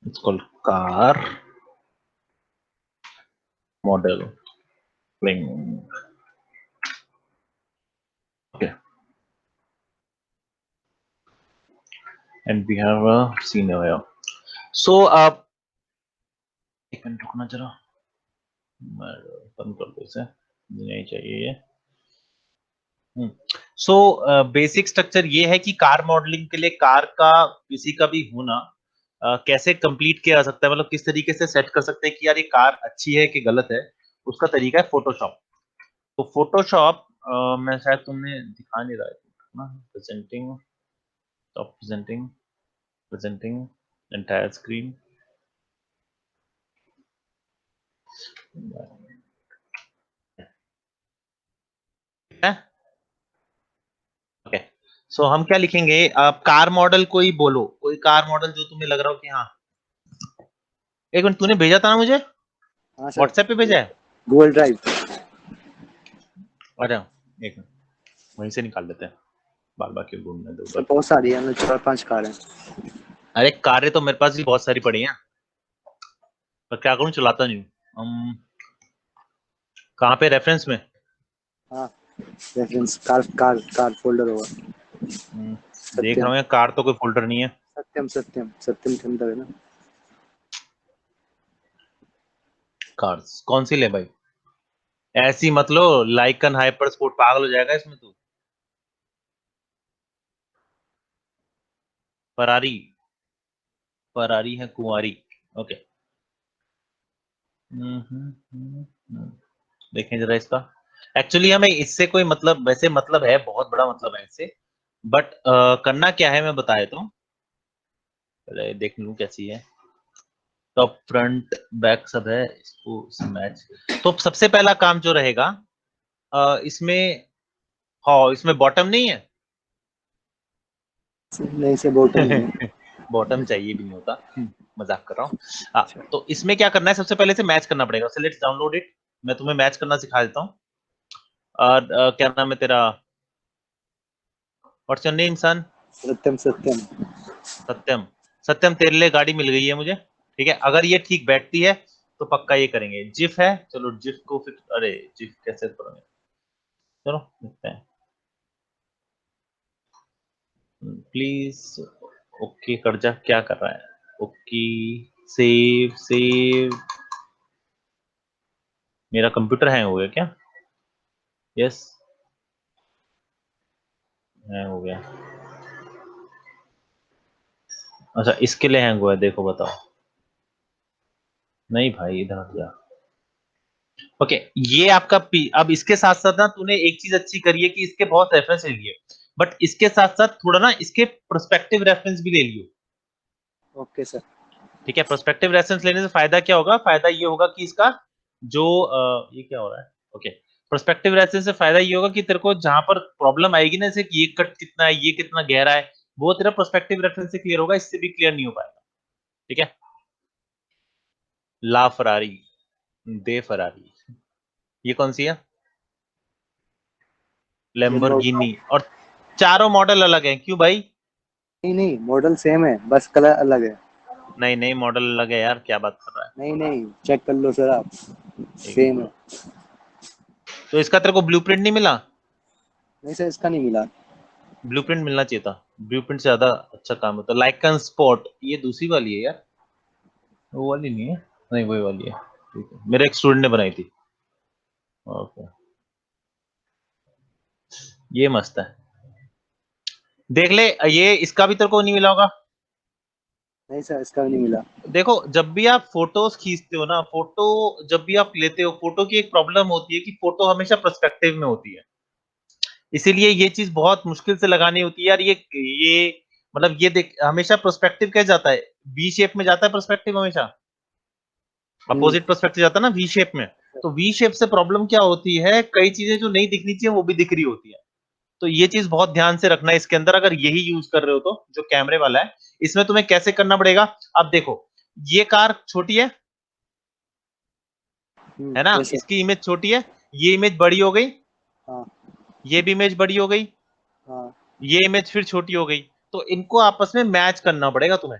It's called car modeling. Okay. And we have a scenario here. So एक minute रुकना जरा, मैं बंद कर दूं इसे, नहीं चाहिए ये। सो बेसिक स्ट्रक्चर ये है कि कार मॉडलिंग के लिए कार का किसी का भी होना कैसे कंप्लीट किया जा सकता है, मतलब किस तरीके से सेट कर सकते हैं कि यार ये कार अच्छी है कि गलत है, उसका तरीका है फोटोशॉप। तो फोटोशॉप मैं शायद तुमने दिखा नहीं रहा है ना, presenting, stop presenting entire screen। Okay, so हम क्या लिखेंगे, आप कार मॉडल कोई बोलो, कोई कार मॉडल जो तुम्हें लग रहा हो कि हाँ। एक मिनट, तूने भेजा था ना मुझे, हाँ सर, व्हाट्सएप पे भेजा है? Google drive. अरे एक मिनट, वहीं से निकाल लेते हैं, बार बार क्यों ढूंढने दो सर उधर। बहुत सारी है, 4-5 कार हैं। अरे कारें तो मेरे पास भी बहुत सारी पड़ी हैं, पर क्या करूं, चलाता नहीं हूँ। कहाँ पे, रेफरेंस में? हाँ, reference car car car folder होगा। देख रहा सत्यम हूँ, कार तो कोई फोल्डर नहीं है। सत्यम सत्यम सत्यम के अंदर है ना। कार्स कौन सी ले भाई, ऐसी मत लो, लाइकन हाइपर स्पोर्ट, पागल हो जाएगा इसमें तू। फरारी, फरारी है कुंवारी। ओके। देखें जरा इसका, एक्चुअली हमें इससे कोई मतलब, वैसे मतलब है, बहुत बड़ा मतलब है इससे, बट करना क्या है मैं बता देता हूँ, पहले देख लूं कैसी है। टॉप फ्रंट बैक सब है, इसको मैच। तो सबसे पहला काम जो रहेगा, इसमें, हाँ इसमें बॉटम नहीं है। नहीं से बॉटम नहीं है। बॉटम चाहिए भी नहीं होता, मजाक कर रहा हूँ। तो इसमें क्या करना है, सबसे पहले से मैच करना पड़ेगा। सो लेट्स डाउनलोड इट, मैं तुम्हें मैच करना सिखा देता हूँ। और क्या नाम है तेरा, व्हाट्स योर नेम सन? सत्यम सत्यम। सत्यम। सत्यम, तेरे लिए गाड़ी मिल गई है मुझे, ठीक है। अगर ये ठीक बैठती है तो पक्का ये करेंगे। जिफ है, चलो जिफ को फिर, अरे जिफ कैसे करेंगे, चलो देखते हैं। प्लीज, ओके कर जा, क्या कर रहा है, ओके, सेव सेव। मेरा कंप्यूटर हैंग हो गया क्या? यस, हैंग हो गया। अच्छा इसके लिए हैंग हुआ है, देखो बताओ। नहीं भाई, इधर हट जा। ओके, ये आपका अब इसके साथ साथ ना तूने एक चीज अच्छी करी है कि इसके बहुत रेफरेंस ले लिए, बट इसके साथ साथ थोड़ा ना इसके प्रोस्पेक्टिव रेफरेंस भी ले लियो। Okay sir. ठीक है, प्रोस्पेक्टिव रेफरेंस लेने से फायदा क्या होगा, फायदा ये होगा कि इसका जो ये क्या हो रहा है, ओके, प्रोस्पेक्टिव रेफरेंस से फायदा ये होगा कि तेरे को जहां पर प्रॉब्लम आएगी ना, जैसे कि ये कट कितना है, ये कितना गहरा है, वो तेरा प्रोस्पेक्टिव रेफरेंस से क्लियर होगा, इससे भी क्लियर नहीं हो पाएगा। ठीक है, ला फरारी, दे फरारी, ये कौन सी है? नहीं लैम्बोर्गिनी। और चारों मॉडल अलग हैं, क्यों भाई? नहीं, मॉडल सेम है, बस कलर अलग है। नहीं नहीं, मॉडल अलग है यार, क्या बात कर रहा है। नहीं नहीं, चेक कर लो सर आप, ठीक है, सेम है। तो इसका तेरे को ब्लूप्रिंट नहीं मिला? नहीं सर, इसका नहीं मिला। ब्लूप्रिंट मिलना चाहिए था, ब्लूप्रिंट से ज्यादा अच्छा काम होता है। लाइकन स्पॉट, ये दूसरी वाली है यार, वो वाली नहीं है। नहीं वही वाली है, ठीक है, मेरे एक स्टूडेंट ने बनाई थी। ओके, ये मस्त है, देख ले। ये इसका भी तेरे को नहीं मिला होगा। नहीं सर, इसका भी नहीं मिला। देखो, जब भी आप फोटोज खींचते हो ना, फोटो जब भी आप लेते हो, फोटो की एक प्रॉब्लम होती है कि फोटो हमेशा पर्सपेक्टिव में होती है, इसीलिए ये चीज बहुत मुश्किल से लगानी होती है यार। ये मतलब ये देख, हमेशा पर्सपेक्टिव कैसे जाता है, वी शेप में जाता है पर्सपेक्टिव हमेशा, हम्म। अपोजिट पर्सपेक्टिव जाता है ना वी शेप में। तो वी शेप से प्रॉब्लम क्या होती है, कई चीजें जो नहीं दिखनी चाहिए वो भी दिख रही होती है। तो ये चीज बहुत ध्यान से रखना है इसके अंदर, अगर यही यूज कर रहे हो तो, जो कैमरे वाला है, इसमें तुम्हें कैसे करना पड़ेगा। अब देखो, ये कार छोटी है ना, कैसे? इसकी इमेज छोटी है, ये इमेज बड़ी हो गई, हाँ ये भी इमेज बड़ी हो गई, हाँ। ये इमेज फिर छोटी हो गई। तो इनको आपस में मैच करना पड़ेगा तुम्हें,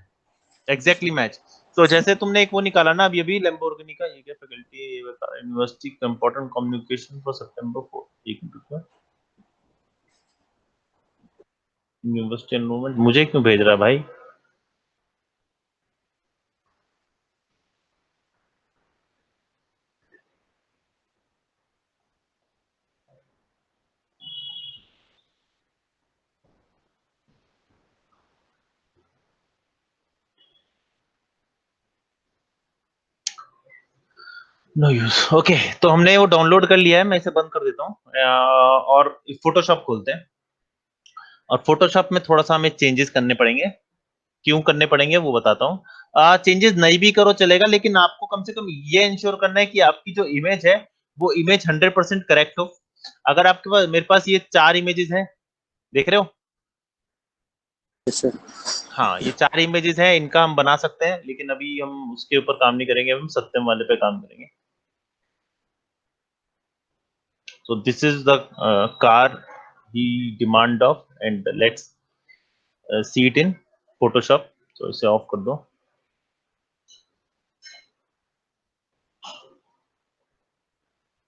एग्जैक्टली मैच। तो जैसे तुमने एक वो निकाला ना अभी लैम्बोर्गिनी का, ये क्या faculty university important communication for September 4, एक मिनट, यूनिवर्सिटी एनरोलमेंट मुझे क्यों भेज रहा है भाई? No use. ओके, तो हमने वो डाउनलोड कर लिया है, मैं इसे बंद कर देता हूँ और फोटोशॉप खोलते हैं। और फोटोशॉप में थोड़ा सा हमें चेंजेस करने पड़ेंगे। क्यों करने पड़ेंगे वो बताता हूँ। चेंजेस नहीं भी करो चलेगा, लेकिन आपको कम से कम ये इंश्योर करना है कि आपकी जो इमेज है वो इमेज 100% करेक्ट हो। अगर आपके पास, मेरे पास ये 4 इमेजेस हैं, देख रहे हो? Yes sir. हाँ, ये 4 इमेजेस हैं, इनका हम बना सकते हैं, लेकिन अभी हम उसके ऊपर काम नहीं करेंगे, हम सत्यम वाले पे काम करेंगे। So this is the car he demand of, and let's see it in Photoshop. So इसे ऑफ कर दो।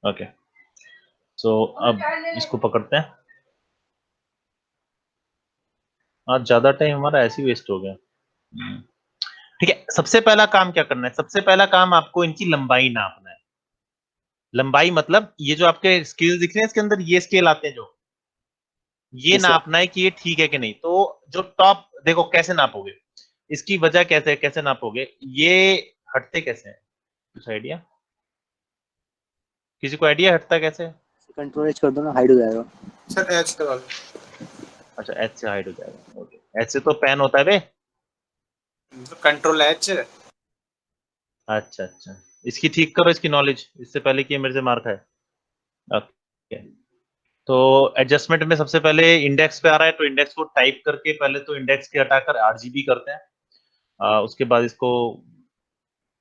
ओके, सो अब इसको पकड़ते हैं। आज ज्यादा टाइम हमारा ऐसे ही वेस्ट हो गया। ठीक है, सबसे पहला काम क्या करना है? सबसे पहला काम आपको इनकी लंबाई नापना है। लंबाई मतलब ये जो आपके स्केल दिख रहे हैं इसके अंदर, ये स्केल आते हैं जो, ये यस सर। नापना है कि ये ठीक है कि नहीं। तो जो टॉप देखो, कैसे नापोगे, इसकी वजह कैसे कैसे नापोगे, ये हटते कैसे हैं? कुछ आइडिया? किसी को आइडिया हटता कैसे है? कंट्रोल एच कर दो ना, हाइड हो जाएगा। सर एच करा लो। अच्छा, एच से हाइड हो जाएगा। ओके, एच से तो पेन होता है बे। Control H. अच्छा अच्छा, इसकी ठीक करो, इसकी नॉलेज, इससे पहले कि ये मेरे से मार खाए। ओके, तो एडजस्टमेंट में सबसे पहले इंडेक्स पे आ रहा है, तो इंडेक्स को टाइप करके पहले तो इंडेक्स के हटाकर आरजीबी करते हैं। उसके बाद इसको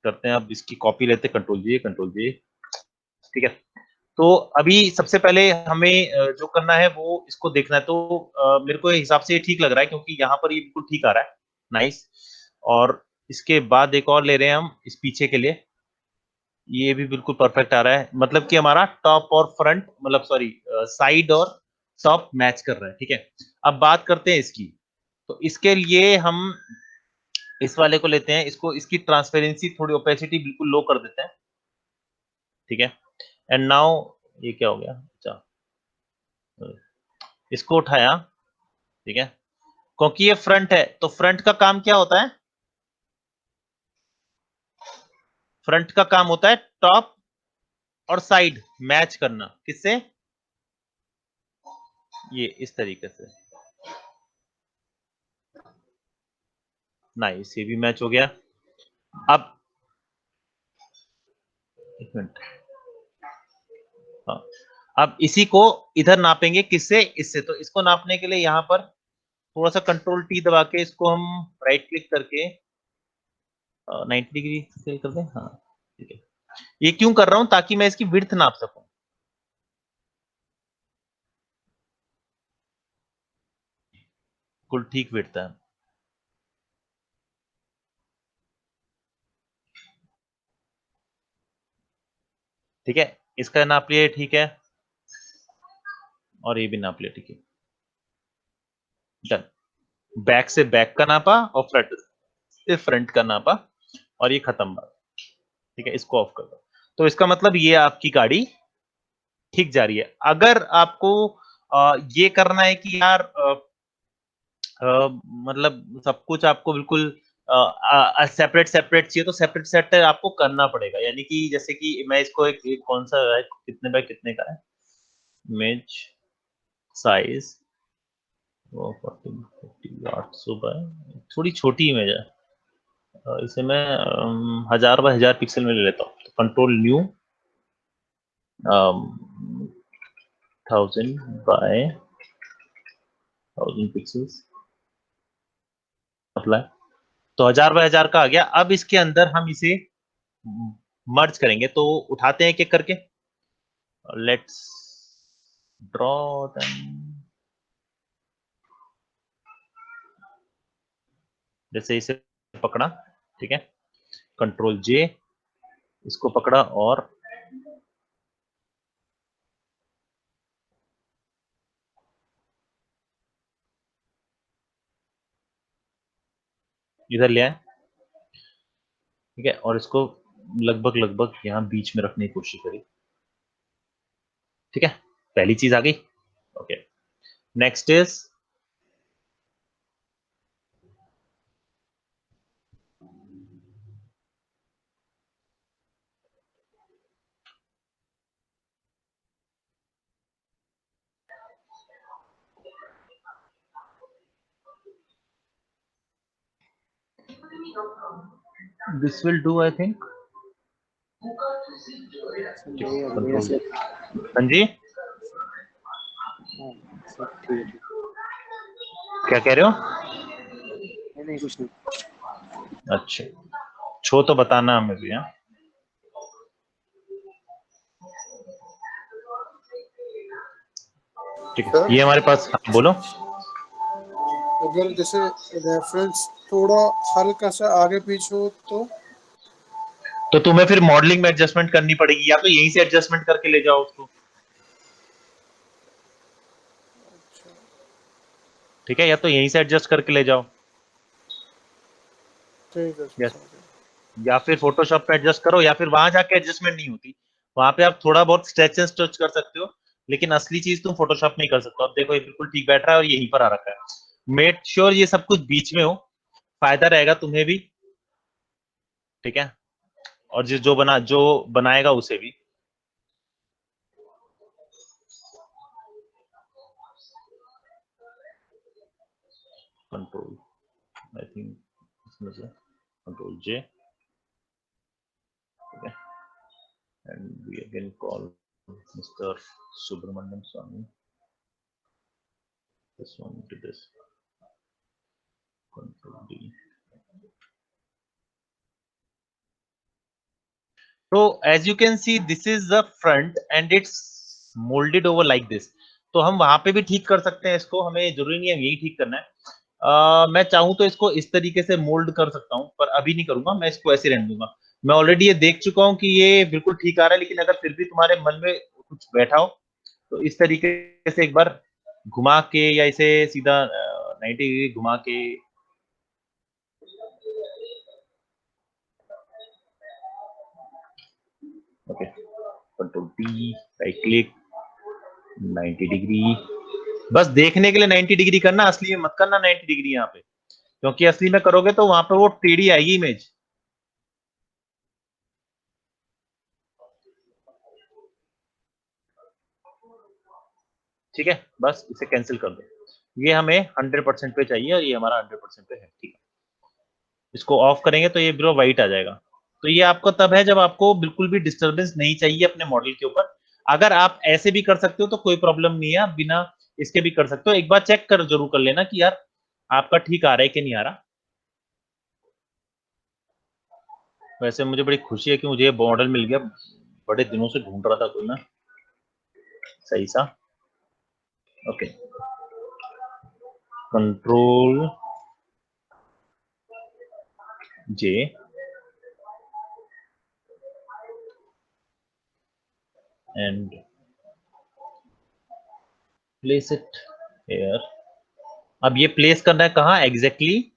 करते हैं, अब इसकी कॉपी लेते हैं, कंट्रोल जी। ठीक है, तो अभी सबसे पहले हमें जो करना है वो इसको देखना है। तो मेरे को हिसाब से ये ठीक लग रहा है, क्योंकि यहाँ पर ये बिल्कुल ठीक आ रहा है। नाइस। और इसके बाद एक और ले रहे हैं हम इस पीछे के लिए, ये भी बिल्कुल परफेक्ट आ रहा है, मतलब कि हमारा टॉप और फ्रंट, मतलब सॉरी, साइड और टॉप मैच कर रहा है। ठीक है, अब बात करते हैं इसकी। तो इसके लिए हम इस वाले को लेते हैं, इसको, इसकी ट्रांसपेरेंसी थोड़ी, ओपेसिटी बिल्कुल लो कर देते हैं। ठीक है, एंड नाउ ये क्या हो गया? अच्छा, इसको उठाया। ठीक है, क्योंकि ये फ्रंट है, तो फ्रंट का काम क्या होता है? फ्रंट का काम होता है टॉप और साइड मैच करना। किससे? ये इस तरीके से। नाइस, ये भी मैच हो गया। अब एक मिनट, हाँ, अब इसी को इधर नापेंगे, किससे? इससे। तो इसको नापने के लिए यहाँ पर थोड़ा सा कंट्रोल टी दबा के इसको हम राइट क्लिक करके 90 डिग्री सेल कर दें। हाँ, ठीक है। ये क्यों कर रहा हूं? ताकि मैं इसकी विड्थ नाप सकूं। बिल्कुल ठीक विड्थ है। ठीक है, इसका नाप लिए, ठीक है, और ये भी नाप लिया। ठीक है, डन। बैक से बैक का नापा और फ्रंट से फ्रंट का नापा, और ये खत्म बात। ठीक है, इसको ऑफ कर दो। तो इसका मतलब ये आपकी गाड़ी ठीक जा रही है। अगर आपको ये करना है कि यार मतलब सब कुछ आपको बिल्कुल सेपरेट सेपरेट चाहिए, तो सेपरेट सेपरेट आपको करना पड़ेगा। यानी कि जैसे कि मैं इसको एक कौन सा है, कितने बाय कितने का है, इमेज साइज वो 800 बाय, थोड़ी छोटी इमेज है। इसे मैं 1000 बाय 1000 पिक्सल में ले लेता हूँ। तो control new, 1000 by 1000 pixels, apply. तो 1000 बाय 1000 का आ गया। अब इसके अंदर हम इसे मर्ज करेंगे, तो उठाते हैं एक एक करके। Let's draw them. जैसे इसे पकड़ा, ठीक है, कंट्रोल जे, इसको पकड़ा और इधर ले आए, ठीक है, और इसको लगभग लगभग यहाँ बीच में रखने की कोशिश करी, ठीक है, पहली चीज आ गई। Okay, next is this will do I think. बढ़िया से। हाँ जी, हाँ सब ठीक है, ठीक। क्या कह रहे हो? नहीं नहीं कुछ नहीं। अच्छा, छो तो बताना हमें भी। हाँ, ठीक है, सर ये हमारे पास। हाँ, बोलो। अगर जैसे रेफरेंस थोड़ा हल्का सा आगे पीछे हो तो तुम्हें फिर मॉडलिंग में एडजस्टमेंट करनी पड़ेगी, या तो यहीं से एडजस्टमेंट करके ले जाओ उसको, ठीक है, या तो यहीं से एडजस्ट करके ले जाओ, ठीक है या, सर। या फिर फोटोशॉप पे एडजस्ट करो, या फिर वहां जाके एडजस्टमेंट नहीं होती, वहां पे आप थोड़ा बहुत स्ट्रेच एंड स्ट्रेच कर सकते हो, लेकिन असली चीज तुम फोटोशॉप में ही कर सकते हो। अब देखो ये बिल्कुल ठीक बैठ रहा है और यहीं पर आ रखा है। मेक श्योर ये सब कुछ बीच में हो, फायदा रहेगा तुम्हें भी, ठीक है, और जो बनाएगा उसे भी। कंट्रोल, आई थिंक इसमें से कंट्रोल जे, ठीक है, and we again call mister Subramanian Swamy, this one to this, control D. So as you can see this is the front and it's molded over like this। तो हम वहां पे भी ठीक कर सकते हैं इसको, हमें जरूरी नहीं है यही ठीक करना है। मैं चाहूँ तो इसको इस तरीके से मोल्ड कर सकता हूँ, पर अभी नहीं करूंगा, मैं इसको ऐसे रहने दूंगा। मैं ऑलरेडी ये देख चुका हूँ कि ये बिल्कुल ठीक आ रहा है, लेकिन अगर फिर भी तुम्हारे मन में कुछ बैठा हो तो इस तरीके से एक बार घुमा के, या इसे सीधा 90 डिग्री घुमा के, okay, control T, right click, 90 degree, बस देखने के लिए 90 डिग्री करना, असली में मत करना 90 डिग्री यहाँ पे, क्योंकि असली में करोगे तो वहां पे वो टेढ़ी आएगी इमेज। ठीक है, बस इसे कैंसिल कर दो, ये हमें 100% पे चाहिए और ये हमारा 100% पे है, ठीक है। इसको ऑफ करेंगे तो ये ब्रो व्हाइट आ जाएगा। तो ये आपको तब है जब आपको बिल्कुल भी डिस्टरबेंस नहीं चाहिए अपने मॉडल के ऊपर। अगर आप ऐसे भी कर सकते हो तो कोई प्रॉब्लम नहीं है, आप बिना इसके भी कर सकते हो। एक बार चेक कर जरूर कर लेना कि यार आपका ठीक आ रहा है कि नहीं आ रहा। वैसे मुझे बड़ी खुशी है कि मुझे ये मॉडल मिल गया, बड़े दिनों से ढूंढ रहा था कोई ना सही सा। Okay, control J, and place it here. अब ये प्लेस करना है कहाँ एग्जैक्टली?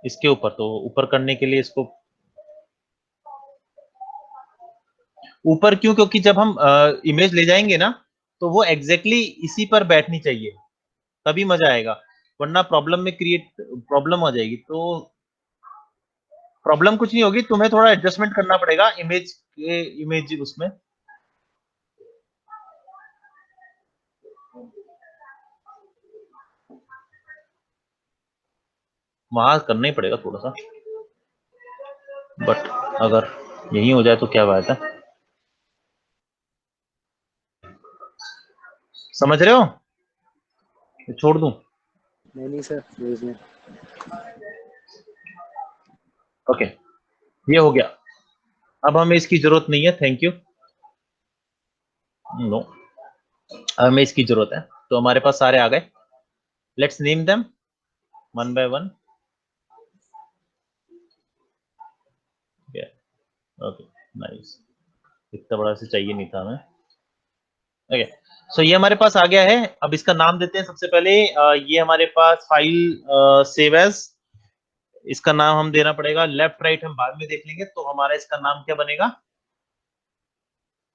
इसके ऊपर। तो ऊपर करने के लिए इसको ऊपर क्यों? क्योंकि जब हम इमेज ले जाएंगे ना तो वो एग्जैक्टली इसी पर बैठनी चाहिए, तभी मजा आएगा, वरना प्रॉब्लम आ जाएगी। तो प्रॉब्लम कुछ नहीं होगी, तुम्हें थोड़ा एडजस्टमेंट करना पड़ेगा इमेज उसमें। वहां करना ही पड़ेगा थोड़ा सा, बट अगर यही हो जाए तो क्या बात है, समझ रहे हो? छोड़ दूं? नहीं नहीं सर प्लीज नहीं। ओके, ये हो गया। अब हमें इसकी जरूरत नहीं है, थैंक यू। नो, हमें इसकी जरूरत है। तो हमारे पास सारे आ गए, let's name them one by one. Okay nice, इतना बड़ा से चाहिए नहीं था हमें। ओके सो ये हमारे पास आ गया है। अब इसका नाम देते हैं सबसे पहले। ये हमारे पास फाइल सेव एज, इसका नाम हम देना पड़ेगा, लेफ्ट राइट हम बाद में देख लेंगे। तो हमारा इसका नाम क्या बनेगा,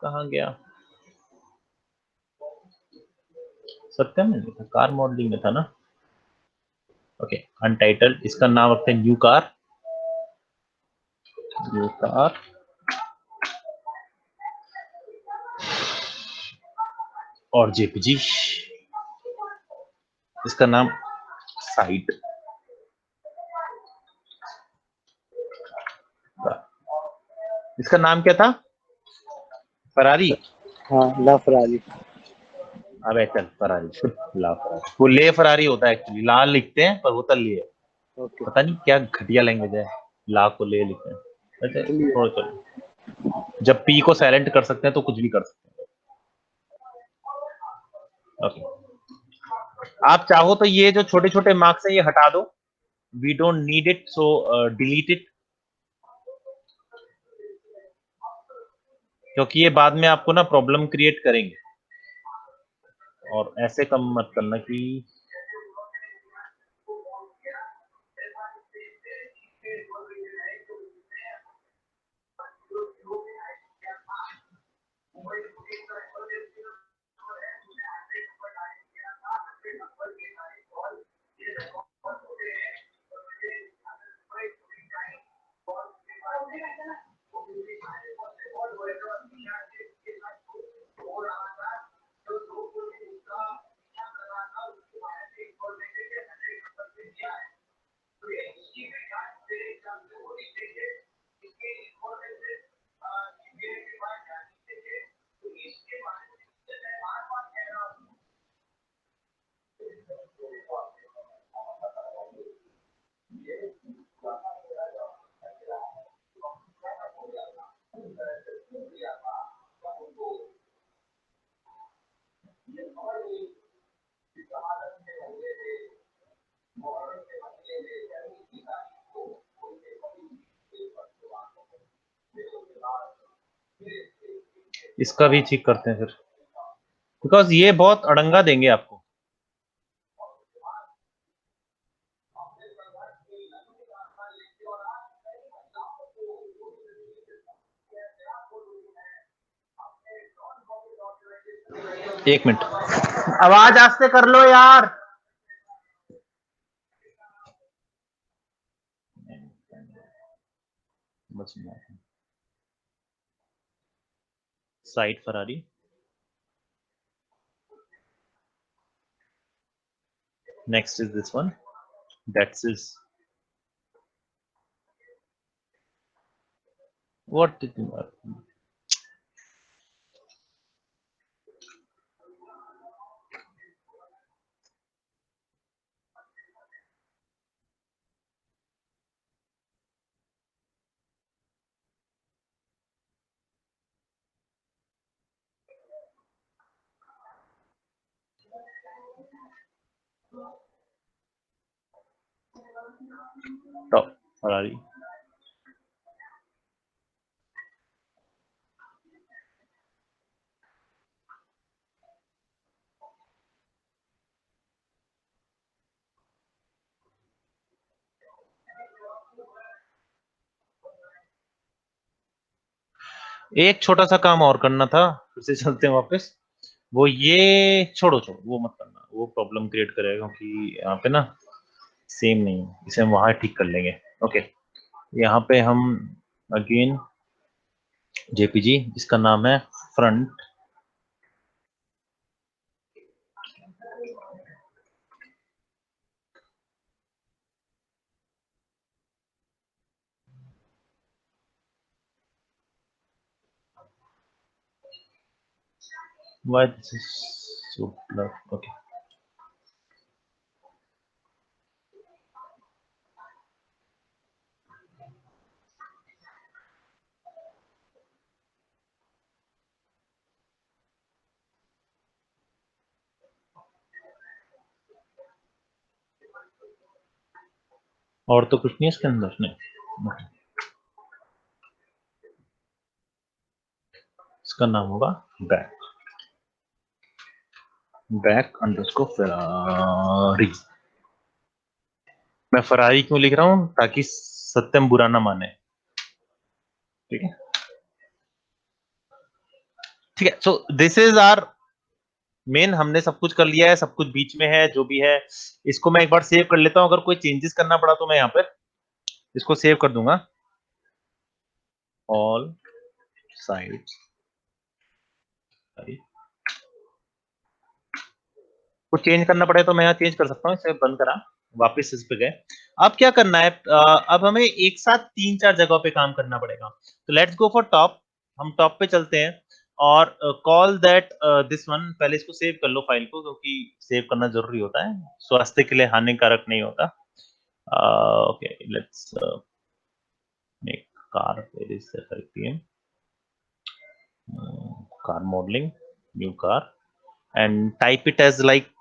कहाँ गया, सत्यम में नहीं था, कार मॉडलिंग में था ना। ओके अनटाइटल्ड, इसका नाम रखते हैं न्यू कार, न्यू कार। और जेपीजी, इसका नाम साइट। इसका नाम क्या था, फरारी। हाँ ला फरारी। अबे चल फरारी, ला फरारी, वो ले फरारी होता है एक्चुअली, लाल लिखते हैं पर होता ले है। ओके पता नहीं क्या घटिया लैंग्वेज है, ला को ले लिखते हैं। वैसे चलिए। छोड़ो चलो, जब पी को साइलेंट कर सकते हैं तो कुछ भी कर सकते हैं। ओके आप चाहो तो ये जो छोटे छोटे मार्क्स है ये हटा दो, we don't need it, so delete it, क्योंकि ये बाद में आपको ना प्रॉब्लम क्रिएट करेंगे। और ऐसे कम मत करना कि इसका भी ठीक करते हैं फिर, बिकॉज ये बहुत अड़ंगा देंगे आपको। एक मिनट, आवाज आस्ते कर लो यार। बस side Ferrari, next is this one, that's is what did you, top Ferrari. एक छोटा सा काम और करना था, फिर से चलते हैं वापस। वो ये छोड़ो छोड़ो, वो मत करना, वो प्रॉब्लम क्रिएट करेगा, क्योंकि यहाँ पे ना सेम नहीं है, इसे हम वहां ठीक कर लेंगे। ओके यहाँ पे हम अगेन जेपीजी, इसका नाम है front. Why this is so blur? Okay. और तो कुछ नहीं है इसके अंदर, नहीं। इसका नाम होगा बैक अंडरस्कोर फरारी। मैं फरारी क्यों लिख रहा हूं? ताकि सत्यम बुरा ना माने। ठीक है, ठीक है। So this is our main. हमने सब कुछ कर लिया है, सब कुछ बीच में है जो भी है। इसको मैं एक बार सेव कर लेता हूं, अगर कोई चेंजेस करना पड़ा तो मैं यहाँ पे इसको सेव कर दूंगा। ऑल साइड्स, कुछ चेंज करना पड़े तो मैं यहाँ चेंज कर सकता हूँ। इसे बंद करा, वापस इस पे गए। अब क्या करना है? अब हमें एक साथ 3-4 जगहों पे काम करना पड़ेगा। तो लेट्स गो फॉर टॉप। हम टॉप पे चलते हैं और कॉल दैट दिस वन। पहले इसको सेव कर लो फाइल को, क्योंकि सेव करना जरूरी होता है, स्वास्थ्य के लिए हानिकारक नहीं होता। Okay, let's make car very safe car modeling, new car, and type it as like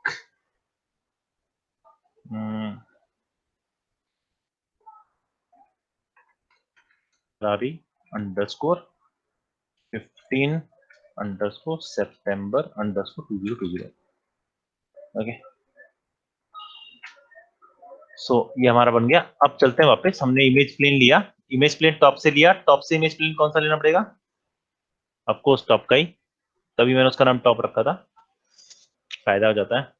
Ferrari underscore 15 underscore September underscore 2020। Okay, सो ये हमारा बन गया। अब चलते हैं वापस। हमने इमेज प्लेन लिया, इमेज प्लेन टॉप से लिया। टॉप से इमेज प्लेन कौन सा लेना पड़ेगा? आपको उस टॉप का ही, तभी मैंने उसका नाम टॉप रखा था, फायदा हो जाता है।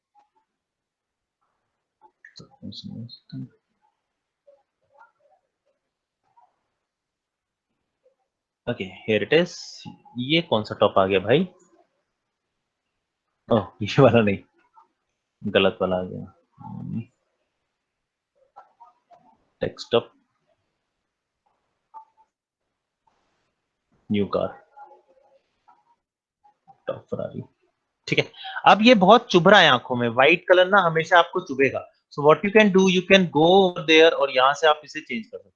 Okay, here it is. ये कौन सा टॉप आ गया भाई? ओह, ये वाला नहीं, गलत वाला आ गया। Desktop, new car, top Ferrari. ठीक है, अब ये बहुत चुभ रहा है आंखों में। व्हाइट कलर ना हमेशा आपको चुभेगा। So what you can do, you can go over there और यहां से आप इसे चेंज कर सकते हो।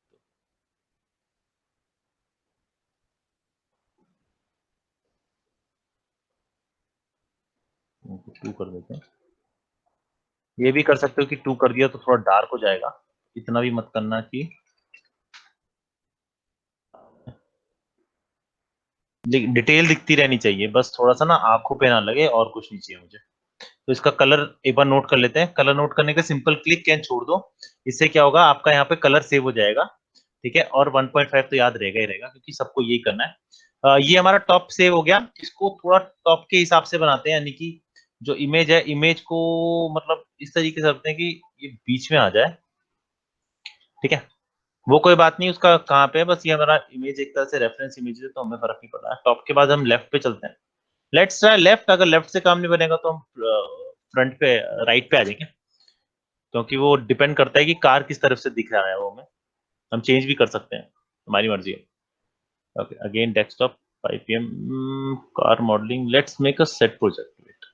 2 कर देते हैं। ये भी कर सकते हो कि 2 कर दिया तो थोड़ा डार्क हो जाएगा, इतना भी मत करना कि डिटेल दिखती रहनी चाहिए, बस थोड़ा सा ना आंखों पे ना लगे, और कुछ नहीं चाहिए मुझे। तो इसका कलर एक बार नोट कर लेते हैं। कलर नोट करने का सिंपल क्लिक कैन छोड़ दो। इससे क्या होगा, आपका यहाँ पे कलर सेव हो जाएगा। ठीक है, और 1.5 तो याद रहेगा ही रहेगा, क्योंकि सबको यही करना है। ये हमारा टॉप सेव हो गया। इसको थोड़ा टॉप के हिसाब से बनाते हैं, यानी कि जो इमेज है, इमेज को मतलब इस तरीके से रखते हैं कि ये बीच में आ जाए। ठीक है, वो कोई बात नहीं उसका कहाँ पे है, बस ये हमारा इमेज एक तरह से रेफरेंस इमेज है, तो हमें फर्क नहीं पड़ रहा है। टॉप के बाद हम लेफ्ट पे चलते हैं। Let's try left. अगर लेफ्ट से काम नहीं बनेगा तो हम फ्रंट पे, राइट पे आ जाएंगे, क्योंकि वो डिपेंड करता है कि कार किस तरफ से दिख रहा है। वो हम चेंज भी कर सकते हैं, हमारी मर्जी है। Okay, again desktop 5 PM, car modelling. Let's make a set project.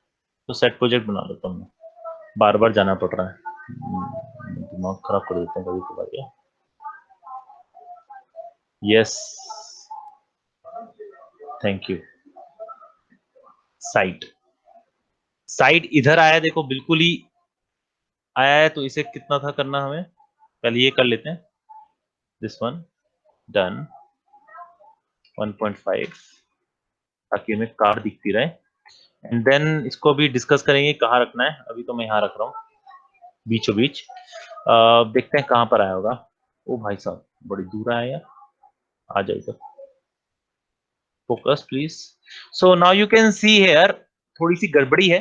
तो सेट प्रोजेक्ट बना लेता हूँ मैं, बार बार जाना पड़ रहा है, दिमाग खराब कर देते हैं कभी कभार ये। Yes, thank you. Side, side इधर आया, देखो बिल्कुल ही आया है। तो इसे कितना था करना हमें? पहले ये कर लेते हैं, दिस वन डन, 1.5, ताकि हमें कार दिखती रहे। एंड देन इसको भी डिस्कस करेंगे कहाँ रखना है। अभी तो मैं यहाँ रख रहा हूँ बीचों बीच। देखते हैं कहाँ पर आया होगा। ओ भाई साहब, बड़ी दूर आया यार, आ जाए इधर। Focus please. So now you can see here, थोड़ी सी गड़बड़ी है।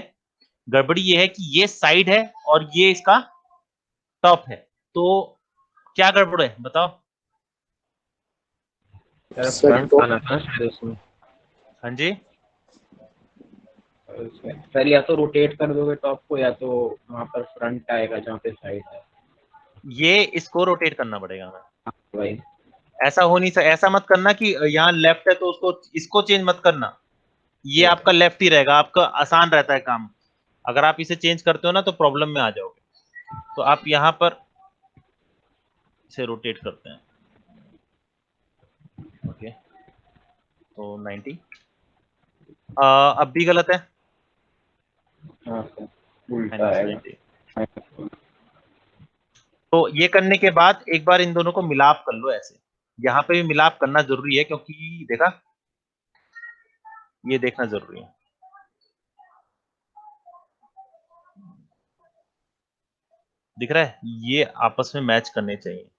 गड़बड़ी ये है कि ये साइड है और ये इसका टॉप है। तो क्या गड़बड़ है बताओ? यार सर फ्रंट तो आना था शायद उसमें। हाँ जी, सर या तो रोटेट कर दोगे टॉप को, या तो वहाँ पर फ्रंट आएगा जहाँ पे साइड है। ये इसको रोटेट करना पड़ेगा हमें। भाई ऐसा हो नहीं सकता, ऐसा मत करना कि यहाँ लेफ्ट है तो उसको, इसको चेंज मत करना। ये आपका लेफ्ट ही रहेगा, आपका आसान रहता है काम। अगर आप इसे चेंज करते हो ना तो प्रॉब्लम में आ जाओगे। तो आप यहाँ पर इसे रोटेट करते हैं। ओके, तो 90। अब भी गलत है, हाँ सर, उल्टा आएगा। -90। तो ये करने के बाद एक बार इन दोनों को मिलाप कर लो ऐसे। यहाँ पे भी मिलाप करना जरूरी है, क्योंकि देखा ये देखना जरूरी है। दिख रहा है, ये आपस में मैच करने चाहिए।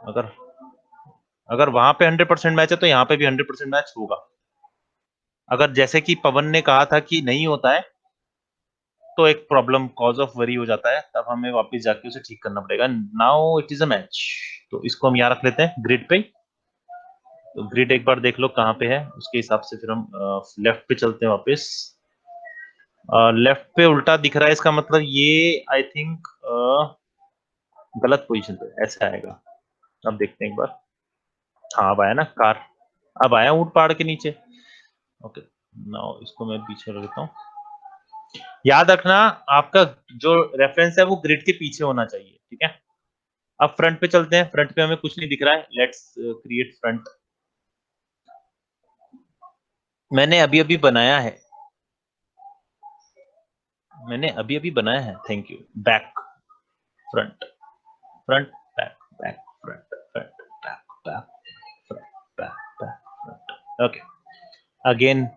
अगर अगर वहां पे 100% मैच है तो यहाँ पे भी 100% मैच होगा। अगर जैसे कि पवन ने कहा था कि नहीं होता है, तो एक प्रॉब्लम कॉज ऑफ वरी हो जाता है, तब हमें वापस जाके उसे ठीक करना पड़ेगा। Now it is a match, तो इसको हम यहाँ रख लेते हैं ग्रिड पे। तो ग्रिड एक बार देख लो कहाँ पे है, उसके हिसाब से फिर हम लेफ्ट पे चलते हैं वापस। लेफ्ट पे उल्टा दिख रहा है, इसका मतलब ये आई थिंक गलत पोजीशन पे ऐसा आएगा। अब देखते हैं एक बार। हाँ अब आया ना कार, अब आया ऊंट पहाड़ के नीचे। ओके, नाउ इसको मैं पीछे रख देता हूँ। याद रखना, आपका जो रेफरेंस है वो ग्रिड के पीछे होना चाहिए, ठीक है। अब फ्रंट पे चलते हैं। फ्रंट पे हमें कुछ नहीं दिख रहा है, लेट्स क्रिएट फ्रंट। मैंने अभी अभी बनाया है, मैंने अभी अभी बनाया है। Thank you. Back, front, front, back, back, front, front, back, back, front, back, back, front. Okay, again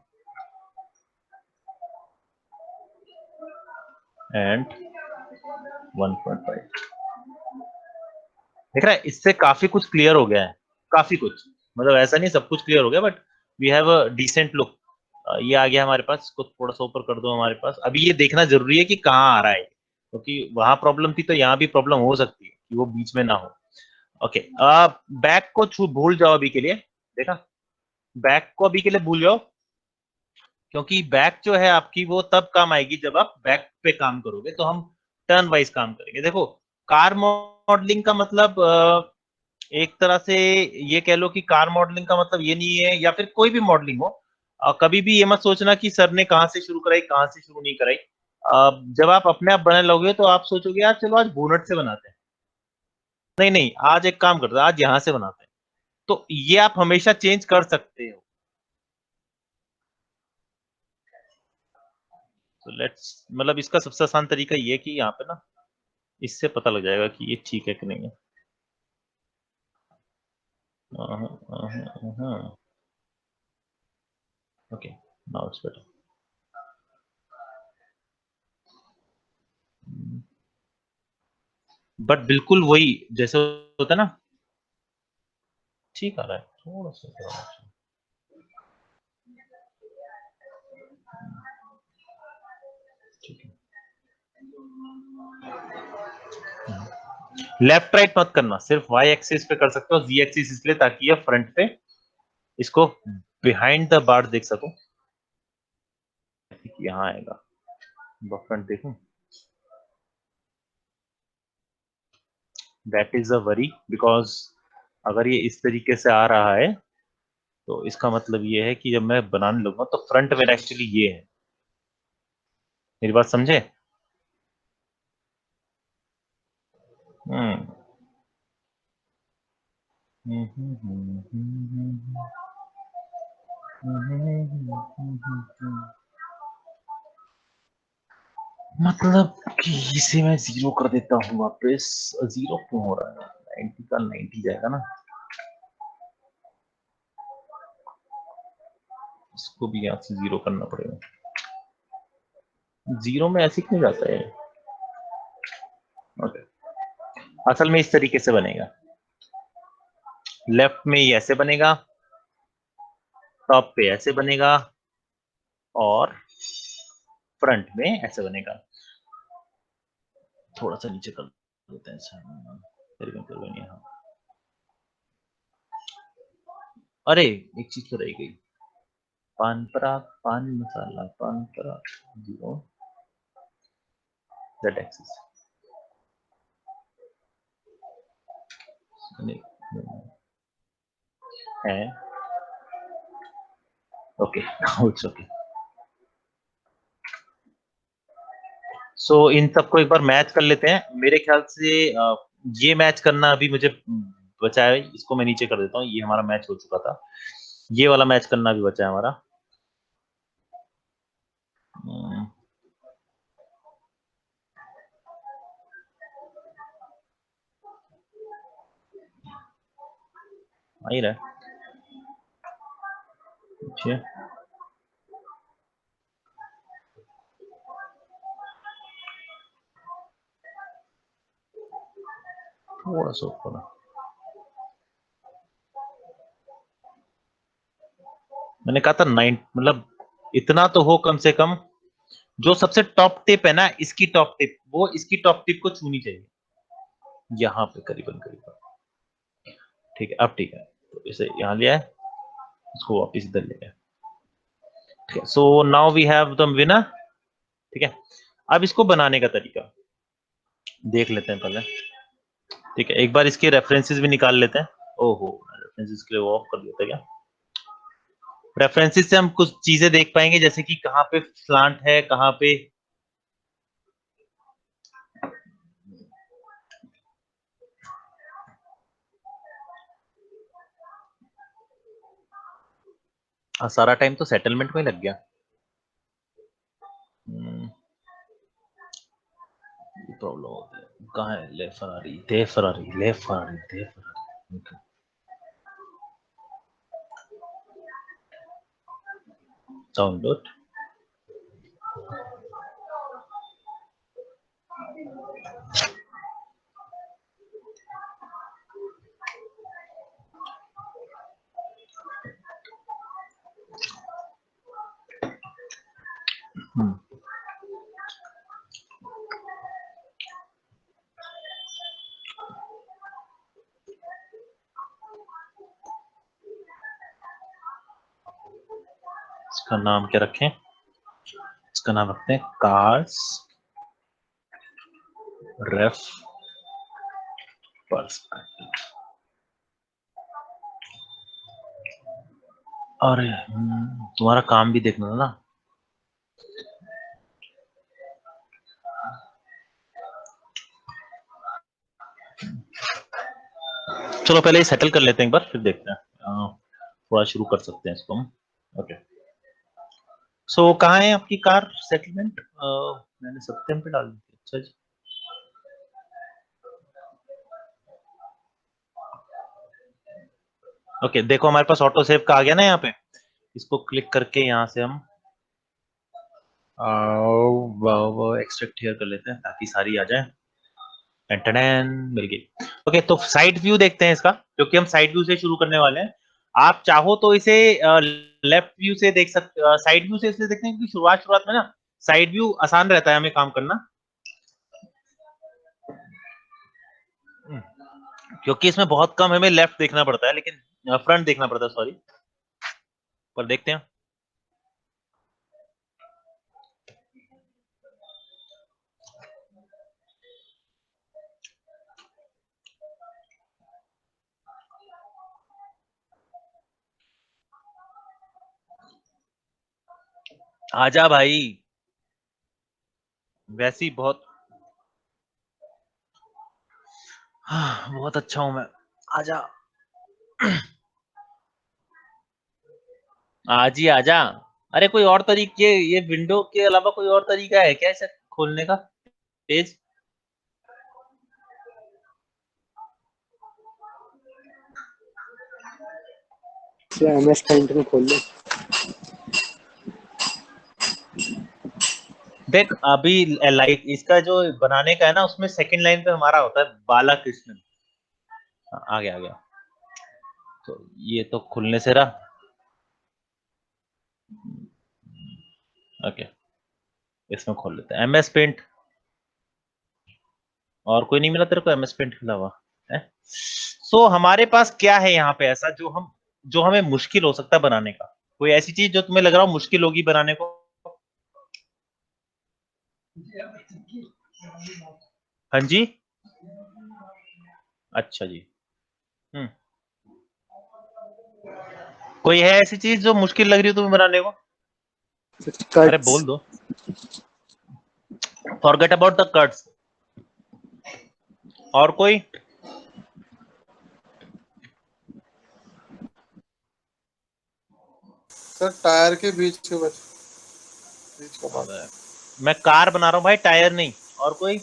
and 1.5। देख रहा है, इससे काफी कुछ क्लियर हो गया है, काफी कुछ। मतलब ऐसा नहीं सब कुछ क्लियर हो गया, but we have a decent look. ये आ गया हमारे पास, इसको थोड़ा सा ऊपर कर दो हमारे पास। अभी ये देखना जरूरी है कि कहाँ आ रहा है, क्योंकि वहां प्रॉब्लम थी तो यहाँ भी प्रॉब्लम हो सकती है कि वो बीच में ना हो। ओके, बैक को छू भूल जाओ अभी के लिए। देखा, बैक को अभी के लिए भूल जाओ, क्योंकि बैक जो है आपकी वो तब काम आएगी जब आप बैक पे काम करोगे, तो हम टर्न वाइज काम करेंगे। देखो, कार मॉडलिंग का मतलब एक तरह से ये कह लो कि कार मॉडलिंग का मतलब ये नहीं है, या फिर कोई भी मॉडलिंग हो, कभी भी ये मत सोचना कि सर ने कहाँ से शुरू कराई, कहाँ से शुरू नहीं कराई। जब आप अपने आप बनाने लगोगे तो आप सोचोगे यार चलो आज बोनट से बनाते हैं, नहीं नहीं आज एक काम करते हैं, आज यहाँ से बनाते हैं। तो ये आप हमेशा चेंज कर सकते हो। तो लेट्स, मतलब इसका सबसे आसान तरीका ये है कि यहाँ पे ना, इससे पता लग जाएगा कि ये ठीक है कि नहीं है। Okay, now it's better. But बिल्कुल वही जैसे होता है ना, ठीक आ रहा है, थोड़ा सा ठीक है। लेफ्ट राइट मत करना, सिर्फ वाई एक्सिस पे कर सकते हो, जी एक्सिस इसलिए ताकि ये फ्रंट पे इसको बिहाइंड द बार देख सको। यहाँ आएगा फ्रंट, देखो that is a worry, because अगर ये इस तरीके से आ रहा है तो इसका मतलब ये है कि जब मैं बनाने लगूंगा तो फ्रंट मेरा एक्चुअली ये है। मेरी बात समझे? हम्म मतलब कि इसे मैं जीरो कर देता हूँ वापस। जीरो क्यों हो रहा है? 90 का 90 जाएगा ना, इसको भी यहाँ से जीरो करना पड़ेगा। जीरो में ऐसे क्यों जाता है? ओके, असल में इस तरीके से बनेगा। लेफ्ट में ये ऐसे बनेगा, टॉप पे ऐसे बनेगा, और फ्रंट में ऐसे बनेगा। थोड़ा सा नीचे कर देते हैं यहाँ। अरे एक चीज तो रह गई, पान पराग, paan masala, paan Parag zero, that axis है। Okay, it's okay. सो इन सबको एक बार मैच कर लेते हैं। मेरे ख्याल से ये मैच करना अभी मुझे बचा है, इसको मैं नीचे कर देता हूँ, ये हमारा मैच हो चुका था। ये वाला मैच करना भी बचा है हमारा। आ ही रहा है। नीचे, थोड़ा सा ऊपर। मैंने कहा था 9, मतलब इतना तो हो कम से कम। जो सबसे टॉप टिप है ना, इसकी टॉप टिप, वो इसकी टॉप टिप को छूनी चाहिए, यहाँ पे करीबन करीबन। ठीक है, अब ठीक है, तो इसे यहाँ लिया है, इसको वापस इधर ले गया। ठीक है, so now we have the winner. ठीक है, अब इसको बनाने का तरीका देख लेते हैं पहले। ठीक है, एक बार इसके रेफरेंसेस भी निकाल लेते हैं। ओहो, रेफरेंसेस के लिए वो ऑफ कर देते हैं क्या? रेफरेंसेस से हम कुछ चीजें देख पाएंगे, जैसे कि कहाँ पे स्लांट है, कहाँ पे सारा टाइम तो सेटलमेंट में लग गया। प्रॉब्लम होती है, कहाँ है? ले फरारी, दे फरारी, ले फरारी, दे फरारी। Okay. डाउनलोड। इसका नाम क्या रखें? इसका नाम रखते हैं कार्स रेफ पर्सपेक्टिव। अरे तुम्हारा काम भी देखना था ना। चलो पहले सेटल कर लेते हैं एक बार, फिर देखते हैं। थोड़ा शुरू कर सकते हैं इसको हम। ओके, सो कहाँ है आपकी कार सेटलमेंट? मैंने सत्यम पे डाल दी थी। अच्छा जी, ओके, देखो हमारे पास ऑटो सेव का आ गया ना यहाँ पे। इसको क्लिक करके यहाँ से हम एक्सट्रैक्ट हियर कर लेते हैं ताकि सारी आ जाए। मिल गई। ओके, तो साइड व्यू देखते हैं इसका, क्योंकि हम साइड व्यू से शुरू करने वाले हैं। आप चाहो तो इसे लेफ्ट व्यू से देख सकते, साइड व्यू से इसलिए देखते हैं क्योंकि शुरुआत में ना साइड व्यू आसान रहता है हमें काम करना, क्योंकि इसमें बहुत कम हमें लेफ्ट देखना पड़ता है, लेकिन फ्रंट देखना पड़ता है, सॉरी। पर देखते हैं। आजा भाई, वैसी बहुत बहुत अच्छा हूं मैं। आजा, आज ही आजा। अरे कोई और तरीके, ये विंडो के अलावा कोई और तरीका है क्या इसे खोलने का पेज? MS पेंट में खोल लो। देख अभी लाइक इसका जो बनाने का है ना, उसमें सेकंड लाइन पे हमारा होता है बाला कृष्णन। आ गया आ गया, तो ये तो खुलने से रहा। ओके, इसमें खोल लेते हैं MS पेंट। और कोई नहीं मिला तेरे को MS पेंट के अलावा है? सो हमारे पास क्या है यहाँ पे ऐसा जो हमें मुश्किल हो सकता है बनाने का? कोई ऐसी चीज जो तुम्हें लग रहा हो मुश्किल होगी बनाने को? हाँ जी, अच्छा जी। कोई है ऐसी चीज जो मुश्किल लग रही हो तुम्हें बनाने को? अरे बोल कट्स। दो। Forget about the cuts. और कोई? सर टायर के बीच का पार्ट। मैं कार बना रहा हूँ भाई, टायर नहीं। और कोई?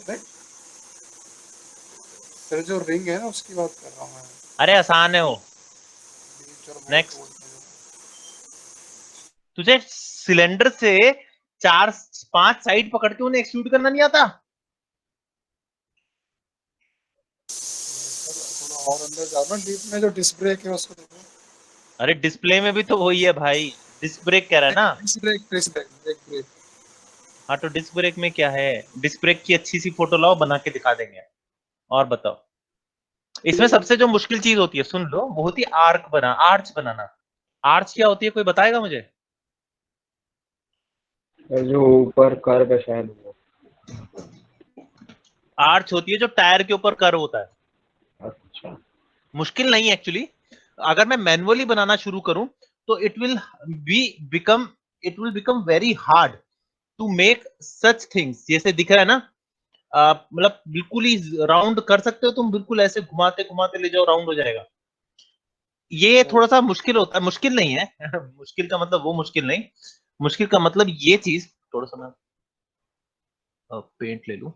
सर जो रिंग है ना उसकी बात कर रहा हूँ मैं। अरे आसान है वो। बीच और नेक्स्ट। बोल्ट में जो तुझे सिलेंडर से 4-5 साइड पकड़ के उन्हें एक्सट्रूड करना नहीं आता? थोड़ा और अंदर जाना डीप में, जो डिस्क ब्रेक है उसको देखो। अरे डिस्प्ले में भी तो वही है भाई, डिस्क ब्रेक कह रहा है ना। Disk break. हाँ तो डिस्क ब्रेक में क्या है? डिस्क ब्रेक की अच्छी सी फोटो लाओ, बना के दिखा देंगे। और बताओ, इसमें सबसे जो मुश्किल चीज होती है, सुन लो, वो होती है आर्च बनाना। आर्च क्या होती है, कोई बताएगा मुझे? जो ऊपर कर्व है शायद वो। आर्च होती है जो टायर के ऊपर कर्व होता है। अच्छा। मुश्किल नहीं एक्चुअली। अगर मैं मैनुअली बनाना शुरू करूं तो it will become very hard to make such things. जैसे दिख रहा है ना, मतलब बिल्कुल ही राउंड कर सकते हो तुम, बिल्कुल ऐसे घुमाते घुमाते ले जाओ, राउंड हो जाएगा। ये थोड़ा सा मुश्किल होता है, मुश्किल नहीं है मुश्किल का मतलब वो मुश्किल नहीं, मुश्किल का मतलब ये चीज। थोड़ा सा मैं पेंट ले लूं,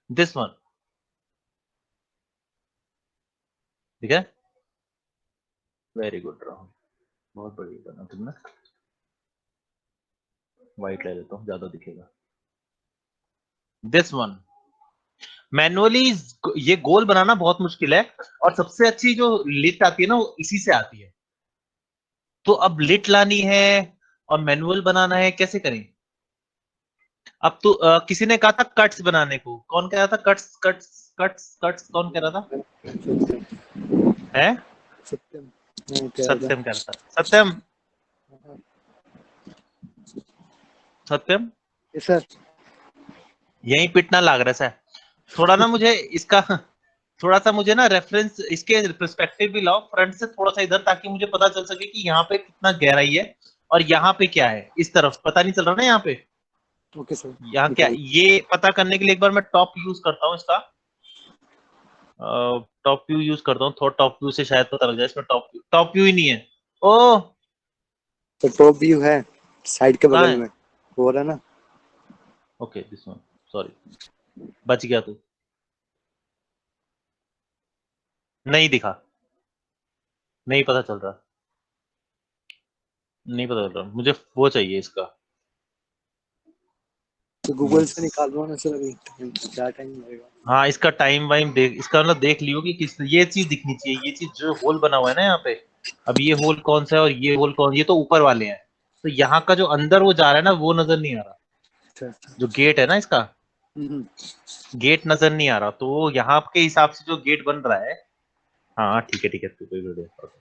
दिस वन, ठीक है। वेरी गुड राहुल, बहुत बढ़िया बना तुमने। व्हाइट ले लेता हूँ, ज्यादा दिखेगा। दिस वन मैनुअली, ये गोल बनाना बहुत मुश्किल है। और सबसे अच्छी जो लिट आती है ना, वो इसी से आती है। तो अब लिट लानी है और मैनुअल बनाना है, कैसे करें? अब तो किसी ने कहा था कट्स बनाने को, कौन कह रहा था? कट्स कट्स कट्स कट्स, कौन कह रहा था? सत्यम है सत्यम हाँ, कह रहा था। सत्यम कह रहा था। सत्यम, सत्यम ये सर यही पिटना लग रहा है। थोड़ा ना मुझे इसका थोड़ा सा मुझे ना रेफरेंस, इसके पर्सपेक्टिव भी लाओ फ्रंट से थोड़ा सा इधर, ताकि मुझे पता चल सके कि यहाँ पे कितना गहराई है और यहाँ पे क्या है। इस तरफ पता नहीं चल रहा ना यहाँ पे, ओके सर यहाँ क्या, निकाल ये पता करने के लिए एक बार मैं टॉप यूज करता हूँ इसका। टॉप व्यू यूज करता हूँ, थोड़ा टॉप व्यू से शायद पता लग जाए। इसमें टॉप व्यू ही नहीं है। ओ तो टॉप व्यू है साइड के कहाँ बगल है? में हो रहा ना। ओके दिस वन, सॉरी, बच गया तू। नहीं दिखा, नहीं पता चल रहा, नहीं पता चल रहा मुझे, वो चाहिए इसका। तो गूगल से निकाल लो ना सर, अभी क्या टाइम लगेगा। हाँ इसका टाइम वाइम देख, इसका मतलब देख लियो कि किस, ये चीज दिखनी चाहिए, ये चीज जो होल बना हुआ है ना यहाँ पे। अब ये होल कौन सा है और ये होल कौन, ये तो ऊपर वाले हैं। तो यहाँ का जो अंदर वो जा रहा है ना, वो नजर नहीं आ रहा। अच्छा अच्छा। जो गेट है ना इसका, हम्म, गेट नजर नहीं आ रहा। तो यहाँ के हिसाब से जो गेट बन रहा है, हाँ ठीक है, कोई वीडियो,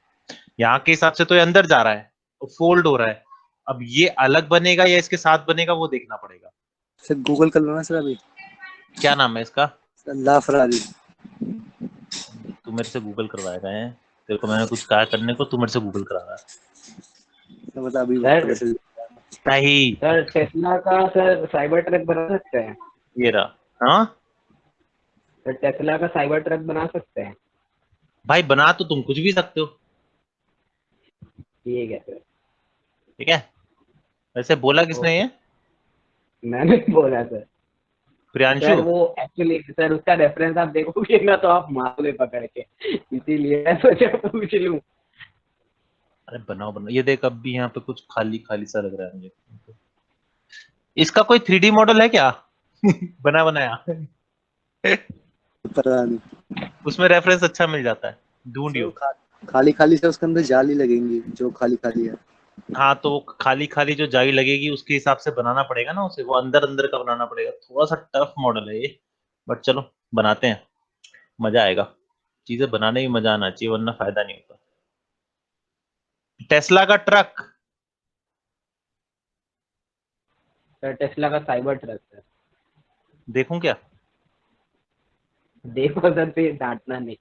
यहाँ के हिसाब से तो ये अंदर जा रहा है, फोल्ड हो रहा है। अब ये अलग बनेगा या इसके साथ बनेगा, वो देखना पड़ेगा। सर गूगल कर लो ना सर अभी। क्या नाम है इसका? सर लाफरारी। तू मेरे से गूगल करवाएगा है? तेरे को मैंने कुछ कहा करने को, तू मेरे से गूगल करा रहा है? सर मतलब अभी सर पता चल नहीं, सर टेस्ला का सर साइबर ट्रक बना सकते हैं? ये रहा। हाँ सर टेस्ला का साइबर ट्रक बना सकते हैं? भाई, बना तो तुम कुछ भी सकते हो, ठीक है सर। ठीक है। वैसे बोला किसने ओके, ये? मैंने बोला सर। प्रियांशु? सर वो एक्चुअली सर उसका रेफरेंस आप देखोगे ना तो आप मारोगे पकड़ के, इसीलिए मैं सोचा पूछ लूं। अरे बनाओ बनाओ, ये देख अब भी यहाँ पे कुछ खाली खाली सा लग रहा है मुझे। इसका कोई 3D मॉडल है क्या? बना बनाया? पता नहीं। उसमें रेफरेंस अच्छा मिल जाता है, सर वो ढूंढियो। खाली खाली से उसके अंदर जाली लगेंगी जो खाली खाली है। हाँ तो खाली खाली जो जाली लगेगी उसके हिसाब से बनाना पड़ेगा ना उसे, वो अंदर अंदर का बनाना पड़ेगा। थोड़ा सा टफ मॉडल है ये, बट चलो बनाते हैं, मजा आएगा। चीजें बनाने में मजा आना चाहिए, वरना फायदा नहीं होता। टेस्ला का ट्रक, सर टेस्ला का साइबर ट्रक सर। देखूं क्या? देखो सर, फिर डांटना नहीं।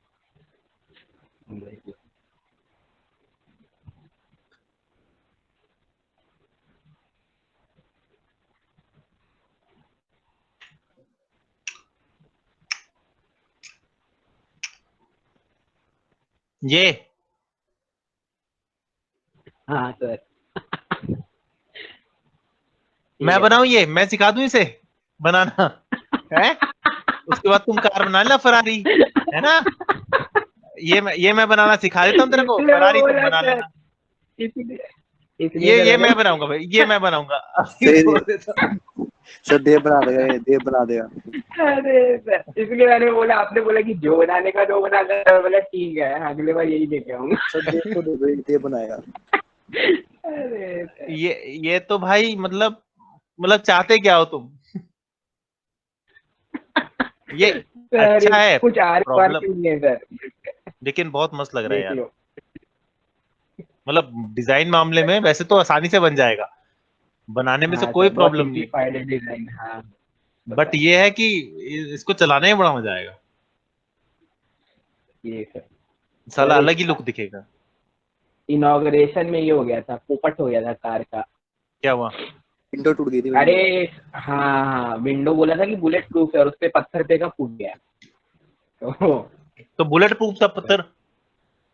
ये हाँ सर। ठीक मैं है सर। बनाऊं, ये मैं सिखा दूं इसे बनाना है। उसके बाद तुम कार बना लेना, फरारी, है ना? ये मैं बनाना सिखा देता हूँ तेरे को, इसलिए मैं फरारी तुम बोला बना सर, लेना। इसीलिए इसलिए ये तो मैं बनाऊंगा भाई, ये मैं बनाऊंगा। अभी सही छोड़ है। देता हूँ। सर देव बना देगा, ये देव बना देगा। अरे सर, इसलिए मैंने बोला, आपने बोला कि जो बनाने का जो बना कर, मैं बोला ठीक है, अगले बार यही लेके आऊंगा। सर देव को दे दो, देव बनाएगा। अरे सर, ये तो भाई मतलब चाहते क्या हो तुम? ये सर अच्छा है कुछ आर पार प्रॉब्लम, क्यों नहीं है सर? लेकिन बहुत मस्त लग रहा है देख यार। लो। मतलब डिजाइन मामले में वैसे तो आसानी से बन जाएगा, बनाने में से हाँ कोई सर, बहुत प्रॉब्लम नहीं है, सिंप्लीफाइड है डिजाइन। हाँ बट बताओ। ये है कि इसको चलाने में बड़ा मजा आएगा, ये सर, साला सर अलग ही लुक दिखेगा। इनॉग्रेशन में ये हो गया था, पोपट हो गया था कार का। क्या हुआ? विंडो टूट गई थी, अरे विंडो। हाँ हाँ, विंडो बोला था कि बुलेट प्रूफ है और उसपे पत्थर पे का फूट गया। तो तो बुलेट प्रूफ था पत्थर?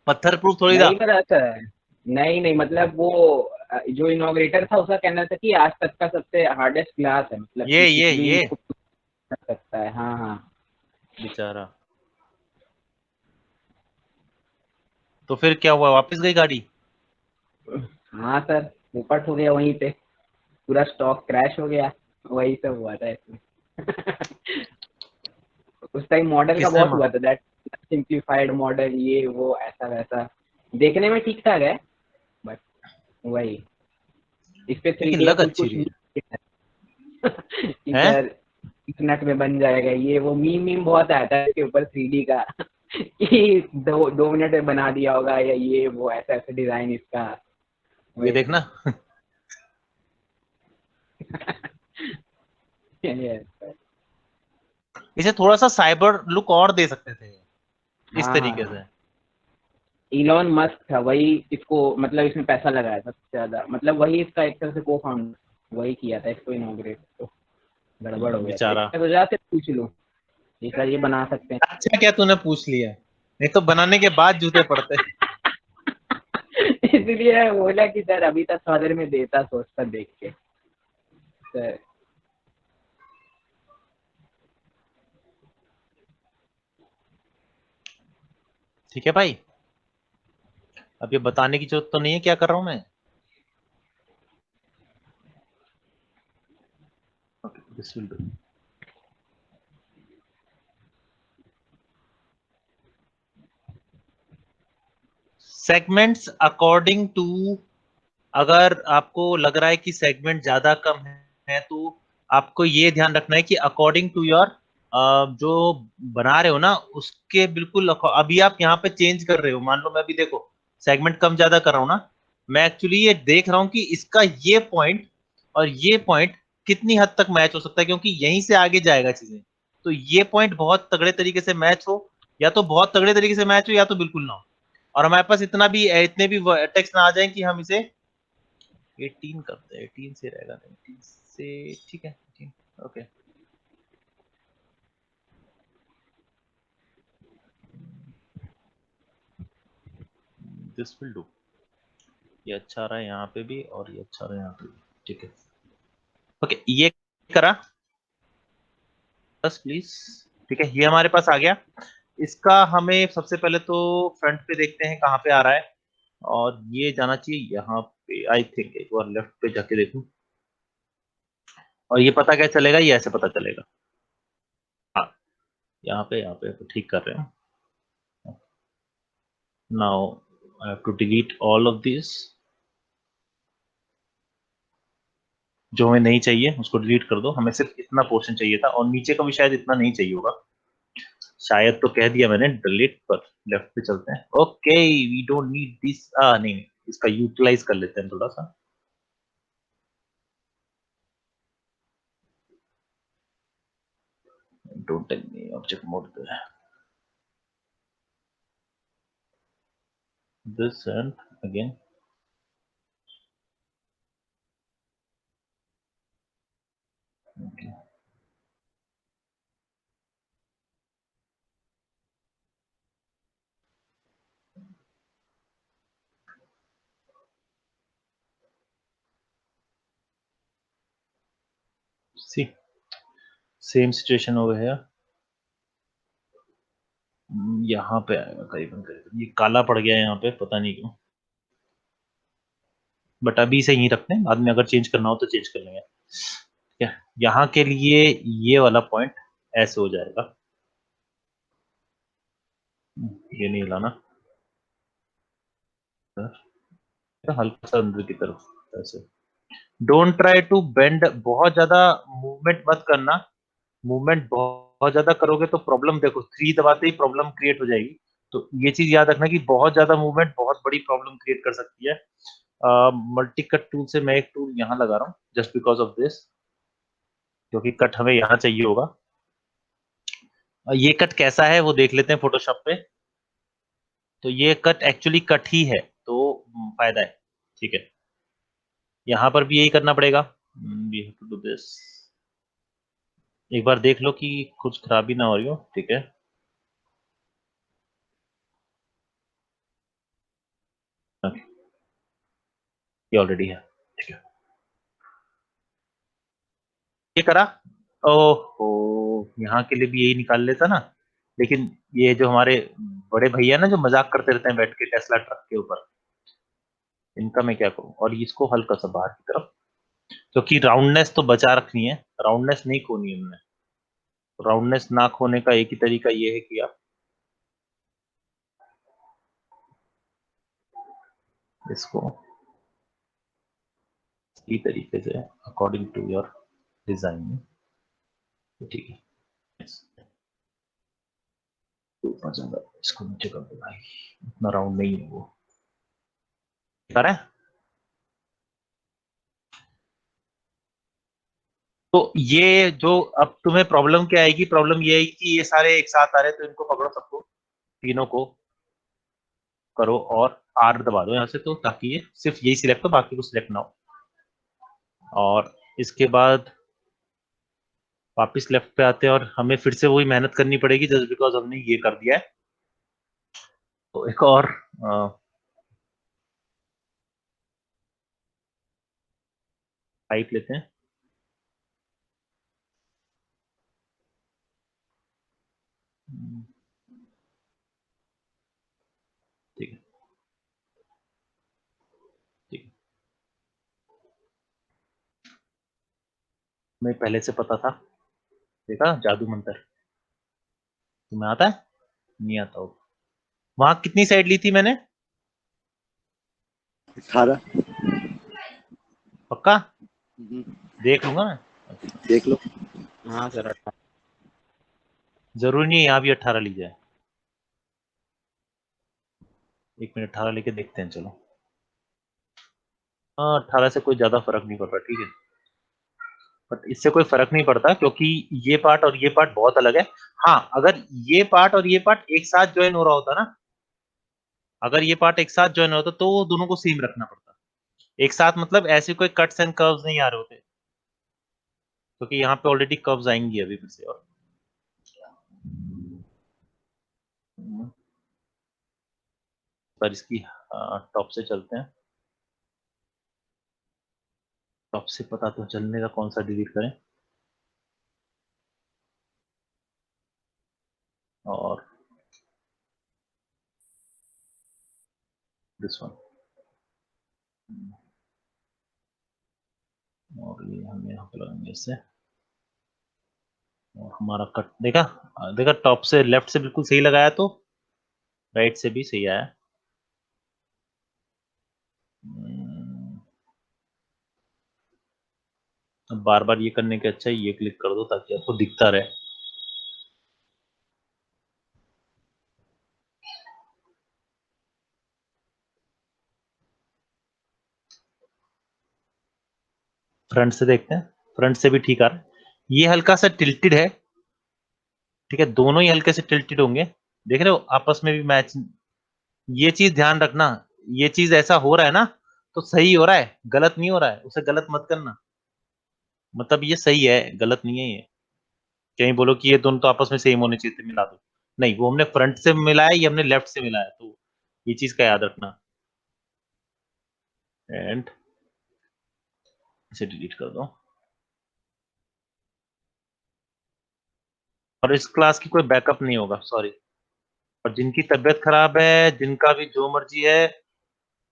पत्थर प्रूफ थोड़ी था। नहीं पता सर, नहीं नहीं, मतलब वो जो इनॉग्रेटर था उसका कहना था कि आज तक का सबसे हार्डेस्ट ग्लास है, मतलब ये कि ये कुछ भी ये इसको कर सकता है। हाँ हाँ। बेचारा, तो फिर क्या हुआ, वापस गई गाड़ी? हाँ सर, पोपट हो गया वहीं पे, पूरा स्टॉक क्रैश हो गया। वही सब हुआ था इसमें। उस टाइम मॉडल का किसने बहुत हुआ था, दैट सिंप्लीफाइड मॉडल, ये वो ऐसा वैसा। देखने में ठीक ठाक है, बट वही, इस पे लेकिन 3D का लग कुछ अच्छी कुछ रही कि है। सर एक मिनट में बन जाएगा, ये वो मीम मीम बहुत आता है इसके ऊपर 3D का। कि 2 मिनट में बना दिया होगा, या ये वो ऐसा ऐसा डिजाइन इसका। ये वही देखना। सब। Yes, इसे थोड़ा सा साइबर लुक और दे सकते थे इस हाँ हाँ तरीके से। हाँ। इलॉन मस्क था वही इसको, मतलब इसमें पैसा लगाया था सबसे ज्यादा, मतलब वही इसका एक तरह से को फाउंडर, वही किया था इसको इनॉग्रेट। तो गड़बड़ हो गया था, बेचारा। इसका तो जाके पूछ लूं, ये सर ये बना सकते हैं। अच्छा क्या तूने पूछ लिया, नहीं तो बनाने के बाद जूते पड़ते। इसलिए बोला कि सर अभी तक फादर में देता सोचता देख के सर। ठीक है भाई, अब ये बताने की जरूरत तो नहीं है क्या कर रहा हूं मैं। Okay, this will do. Segments according to, अगर आपको लग रहा है कि सेगमेंट ज्यादा कम है तो आपको ये ध्यान रखना है कि अकॉर्डिंग टू योर जो बना रहे हो ना उसके बिल्कुल अभी आप यहाँ पे चेंज कर रहे हो, मान लो मैं अभी देखो सेगमेंट कम ज्यादा कर रहा हूँ ना, मैं एक्चुअली ये देख रहा हूँ कि इसका ये पॉइंट और ये पॉइंट कितनी हद तक मैच हो सकता है, क्योंकि यहीं से आगे जाएगा चीजें। तो ये पॉइंट बहुत तगड़े तरीके से मैच हो, या तो बहुत तगड़े तरीके से मैच हो या तो बिल्कुल ना हो, और हमारे पास इतने भी टेक्स्ट ना आ जाए कि हम इसे 18 करते हैं, 18 से रहेगा, 19 से ठीक है, 18 ओके। This will do. ये अच्छा रहा है यहाँ पे भी और ये अच्छा रहा है यहाँ पे भी, ठीक है। ओके ये करा बस प्लीज, ठीक है, ये हमारे पास आ गया। इसका हमें सबसे पहले तो फ्रंट पे देखते हैं कहाँ पे आ रहा है, और ये जाना चाहिए यहाँ पे, आई थिंक एक बार लेफ्ट पे जाके देखूं। और ये पता क्या चलेगा, ये ऐसे पता चलेगा। हाँ, यहाँ पे तो ठीक कर रहे हैं। Now I have to delete all of this, जो हमें नहीं चाहिए उसको डिलीट कर दो, हमें सिर्फ इतना पोर्शन चाहिए था, और नीचे का भी शायद इतना नहीं चाहिए होगा, शायद तो कह दिया मैंने डिलीट, पर लेफ्ट पे चलते हैं। Okay we don't need this, नहीं नहीं, इसका यूटिलाइज कर लेते हैं थोड़ा सा। Don't tell me object mode पे this and again. See same situation over here, यहाँ पे आएगा करीबन करीबन, ये काला पड़ गया है यहाँ पे पता नहीं क्यों। बट अभी इसे यहीं रखते हैं, बाद में अगर चेंज करना हो तो चेंज कर लेंगे। ठीक है, यहाँ के लिए ये वाला पॉइंट ऐसे हो जाएगा, ये नहीं हिलाना, हल्का सा अंदर की तरफ ऐसे। डोंट ट्राई टू बेंड, बहुत ज्यादा मूवमेंट मत करना, मूवमेंट बहुत ज्यादा करोगे तो प्रॉब्लम, देखो 3 दबाते ही प्रॉब्लम क्रिएट हो जाएगी, तो ये चीज याद रखना कि बहुत ज्यादा मूवमेंट बहुत बड़ी प्रॉब्लम क्रिएट कर सकती है। मल्टी कट टूल से मैं एक टूल यहाँ लगा रहा हूँ जस्ट बिकॉज ऑफ दिस, क्योंकि कट हमें यहाँ चाहिए होगा। ये कट कैसा है वो देख लेते हैं फोटोशॉप पे, तो ये कट एक्चुअली कट ही है, तो फायदा है। ठीक है, यहाँ पर भी यही करना पड़ेगा, we have to do this. एक बार देख लो कि कुछ खराबी ना हो रही हो। ठीक है, ये ऑलरेडी है। ठीक है, ये करा, ओहो, यहाँ के लिए भी यही निकाल लेता ना, लेकिन ये जो हमारे बड़े भैया ना जो मजाक करते रहते हैं बैठ के टेस्ला ट्रक के ऊपर, इनका मैं क्या करूं, और इसको हल्का सा बाहर की तरफ, क्योंकि राउंडनेस तो बचा रखनी है, राउंडनेस नहीं खोनी है हमने। राउंडनेस ना खोने का एक ही तरीका ये है कि आप इसको इसी तरीके से अकॉर्डिंग टू योर डिजाइन, ठीक है, ऊपर ज्यादा इसको नीचे कर दो भाई, इतना राउंड नहीं है वो, कर रहा है। तो ये जो अब तुम्हें प्रॉब्लम क्या आएगी, प्रॉब्लम ये है कि ये सारे एक साथ आ रहे हैं, तो इनको पकड़ो सबको, तीनों को करो और आर दबा दो यहाँ से, तो ताकि ये सिर्फ यही सिलेक्ट हो, बाकी को सिलेक्ट ना हो। और इसके बाद वापस लेफ्ट पे आते हैं और हमें फिर से वही मेहनत करनी पड़ेगी जस्ट बिकॉज हमने ये कर दिया है। तो एक और पाइप लेते हैं, ठीक है, ठीक है, मैं पहले से पता था, देखा जादू मंत्र, तुम्हें आता है, नहीं आता हो। वहां कितनी साइड ली थी मैंने, 18। पक्का देख लूंगा मैं, देख लो। हाँ सर। जरूरी नहीं है यहाँ भी 18 ली जाए, 1 मिनट 18 लेके देखते हैं, चलो। हाँ 18 से कोई ज्यादा फर्क नहीं पड़ रहा, ठीक है, बट इससे कोई फर्क नहीं पड़ता क्योंकि ये पार्ट और ये पार्ट बहुत अलग है। हाँ अगर ये पार्ट और ये पार्ट एक साथ ज्वाइन हो रहा होता ना, अगर ये पार्ट एक साथ ज्वाइन होता तो वो दोनों को सेम रखना पड़ता, एक साथ मतलब ऐसे कोई कट्स एंड कर्व्स नहीं आ रहे होते, क्योंकि यहाँ पे ऑलरेडी कर्व्स आएंगी अभी फिर से। और पर इसकी टॉप से चलते हैं, टॉप से पता तो चलने का कौन सा डिलीट करें, और दिस वन, और ये हम यहाँ पे लगाएंगे इससे, और हमारा कट देखा, देखा टॉप से लेफ्ट से बिल्कुल सही लगाया तो राइट से भी सही आया। अब बार बार ये करने के अच्छा ये क्लिक कर दो ताकि आपको दिखता रहे। फ्रंट से देखते हैं, फ्रंट से भी ठीक आ रहा है, ये हल्का सा टिल्टेड है, ठीक है, दोनों ही हल्के से टिल्टेड होंगे, देख रहे हो आपस में भी मैच, ये चीज ध्यान रखना, ये चीज ऐसा हो रहा है ना तो सही हो रहा है, गलत नहीं हो रहा है, उसे गलत मत करना, मतलब ये सही है, गलत नहीं है ये। कहीं बोलो कि ये दोनों तो आपस में सेम होने चाहिए थे, मिला दो, नहीं वो हमने फ्रंट से मिलाया, ये हमने लेफ्ट से मिलाया, तो ये चीज का याद रखना। एंड इसे डिलीट कर दो, और इस क्लास की कोई बैकअप नहीं होगा, सॉरी। और जिनकी तबीयत खराब है, जिनका भी जो मर्जी है,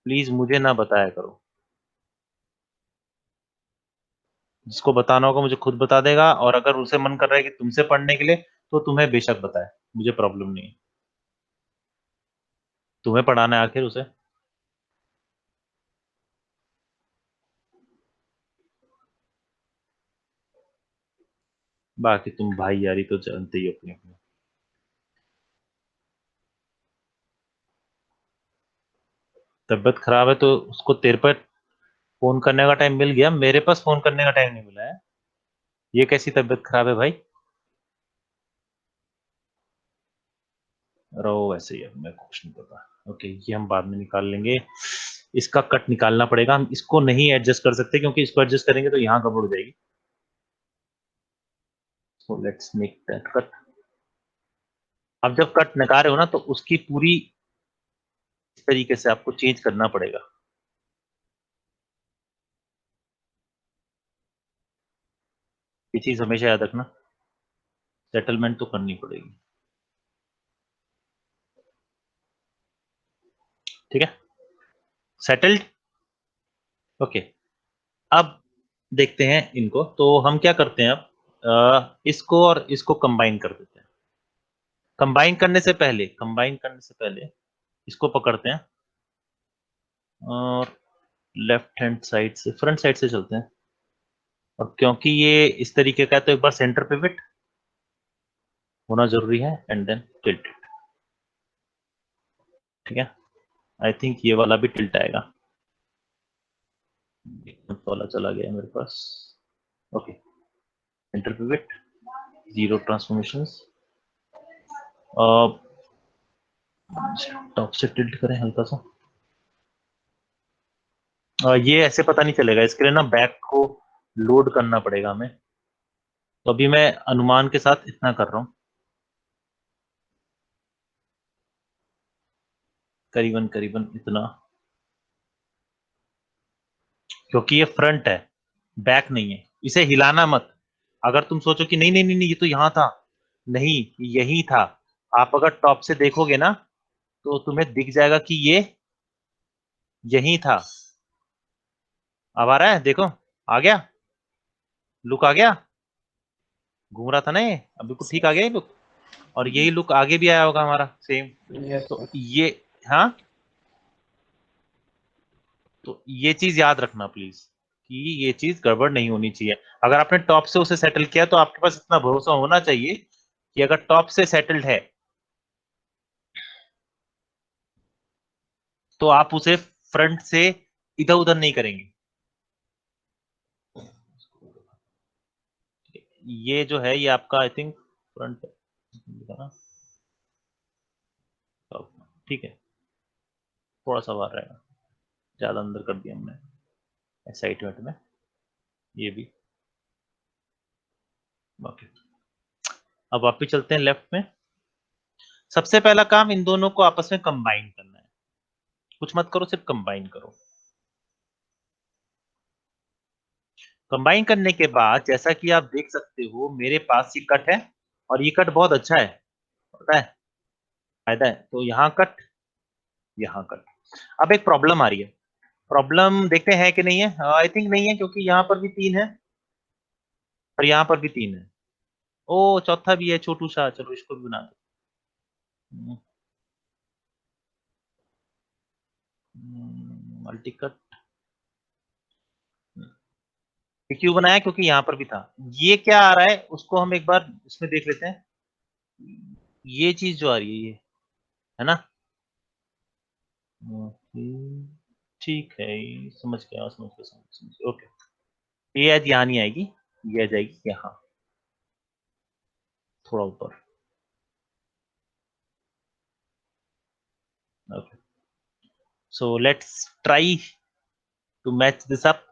प्लीज मुझे ना बताया करो, जिसको बताना होगा मुझे खुद बता देगा, और अगर उसे मन कर रहा है कि तुमसे पढ़ने के लिए तो तुम्हें बेशक बताए, मुझे प्रॉब्लम नहीं है। तुम्हें पढ़ाना है आखिर उसे। बाकी तुम भाई यारी तो जानते ही हो अपनी अपनी। तबीयत खराब है तो उसको तेरे पर फोन करने का टाइम मिल गया, मेरे पास फोन करने का टाइम नहीं मिला है। ये कैसी तबीयत खराब है भाई? रहो वैसे ही, अब मेरे को कुछ नहीं पता। ओके, ये हम बाद में निकाल लेंगे। इसका कट निकालना पड़ेगा, हम इसको नहीं एडजस्ट कर सकते क्योंकि इसको एडजस्ट करेंगे तो यहाँ गड़बड़ हो जाएगी। So let's make that cut. अब जब कट निकाल रहे हो ना तो उसकी पूरी इस तरीके से आपको चेंज करना पड़ेगा। ये चीज हमेशा याद रखना, सेटलमेंट तो करनी पड़ेगी। ठीक है, सेटल्ड। ओके, अब देखते हैं इनको। तो हम क्या करते हैं अब, इसको और इसको कंबाइन कर देते हैं। कंबाइन करने से पहले इसको पकड़ते हैं और लेफ्ट हैंड साइड से, फ्रंट साइड से चलते हैं। और क्योंकि ये इस तरीके का है तो एक बार सेंटर पिवट होना जरूरी है, एंड देन टिल्ट। ठीक है, आई थिंक ये वाला भी टिल्ट आएगा। वाला चला गया मेरे पास। Okay, centre pivot, zero transformations. Top से टिल्ट करें हल्का सा। ये ऐसे पता नहीं चलेगा, इसके लिए ना बैक को लोड करना पड़ेगा हमें। तो अभी मैं अनुमान के साथ इतना कर रहा हूँ, करीबन करीबन इतना, क्योंकि ये फ्रंट है, बैक नहीं है। इसे हिलाना मत। अगर तुम सोचो कि नहीं नहीं नहीं नहीं ये तो यहां था, नहीं, यही था। आप अगर टॉप से देखोगे ना तो तुम्हें दिख जाएगा कि ये यही था। अब आ रहा है, देखो, आ गया, लुक आ गया। घूम रहा था ना ये, अब बिल्कुल ठीक आ गया ये लुक। और यही लुक आगे भी आया होगा हमारा सेम। यस तो सर। ये, हाँ, तो ये चीज याद रखना प्लीज, कि ये चीज गड़बड़ नहीं होनी चाहिए। अगर आपने टॉप से उसे सेटल किया तो आपके पास इतना भरोसा होना चाहिए कि अगर टॉप से सेटल्ड है तो आप उसे फ्रंट से इधर उधर नहीं करेंगे। ये जो है ये आपका आई थिंक फ्रंट है ना? ठीक है, थोड़ा सा बाहर रहेगा, ज्यादा अंदर कर दिया हमने साइड में। ये भी ओके। अब वापस चलते हैं लेफ्ट में। सबसे पहला काम इन दोनों को आपस में कंबाइन करना है। कुछ मत करो, सिर्फ कंबाइन करो। कंबाइन करने के बाद जैसा कि आप देख सकते हो मेरे पास ये कट है, और ये कट बहुत अच्छा है, पता है, फायदा है। तो यहाँ कट, यहाँ कट। अब एक प्रॉब्लम आ रही है, प्रॉब्लम देखते हैं कि नहीं है। आई थिंक नहीं है, क्योंकि यहाँ पर भी 3 है और यहाँ पर भी 3 है। ओ, चौथा भी है छोटू सा, चलो इसको भी बना दो। मल्टी कट क्यों बनाया, क्योंकि यहाँ पर भी था। ये क्या आ रहा है उसको हम एक बार इसमें देख लेते हैं। ये चीज जो आ रही है ये, है ना? ओके, ठीक है, समझ गया समझ गया, ओके। ये आज यहाँ नहीं आएगी, ये आ जाएगी यहाँ, थोड़ा ऊपर। Okay, so let's try to match this up.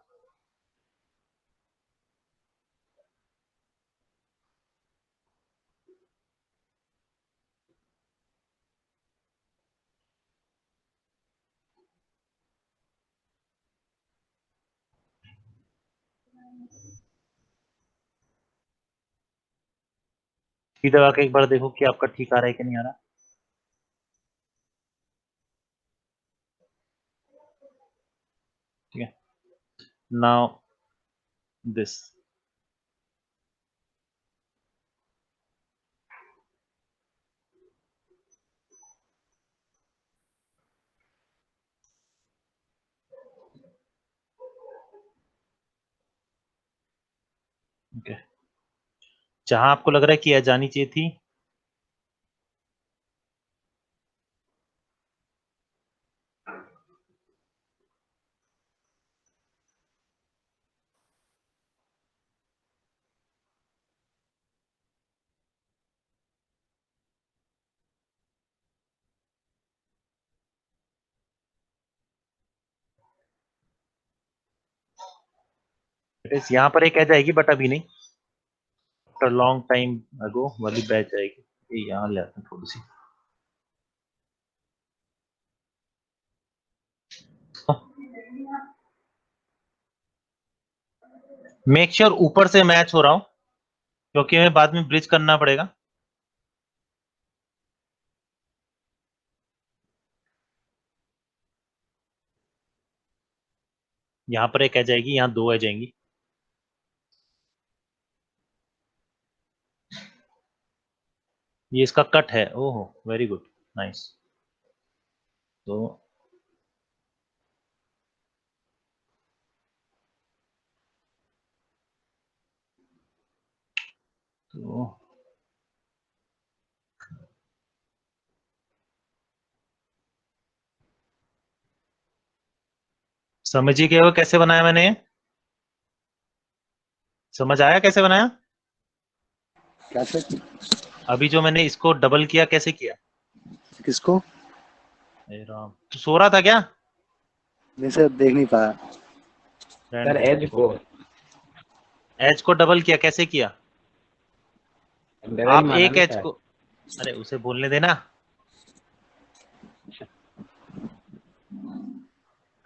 Key दबा के एक बार देखो कि आपका ठीक आ रहा है कि नहीं आ रहा। ठीक है, नाउ दिस, ओके, जहां आपको लग रहा है कि एज आनी चाहिए थी, यहाँ पर एक एज आएगी बट अभी नहीं, आफ्टर लॉन्ग टाइम अगो वाली बैच आएगी। ये यहाँ ले आते हैं थोड़ी सी। मेक श्योर ऊपर से मैच हो रहा हूं, क्योंकि हमें बाद में ब्रिज करना पड़ेगा। यहाँ पर एक एज आएगी, यहाँ दो एज आएंगी। ये इसका कट है। ओहो, वेरी गुड, नाइस। तो समझिए कि वो कैसे बनाया मैंने, समझ आया कैसे बनाया? कैसे? अभी जो मैंने इसको डबल किया, कैसे किया? किसको? हे राम, तू सो रहा था क्या? मैं से देख नहीं पाया। सर एज को एज को डबल किया, कैसे किया? डबल आप मारा एक ना एज सर। को, अरे उसे बोलने देना।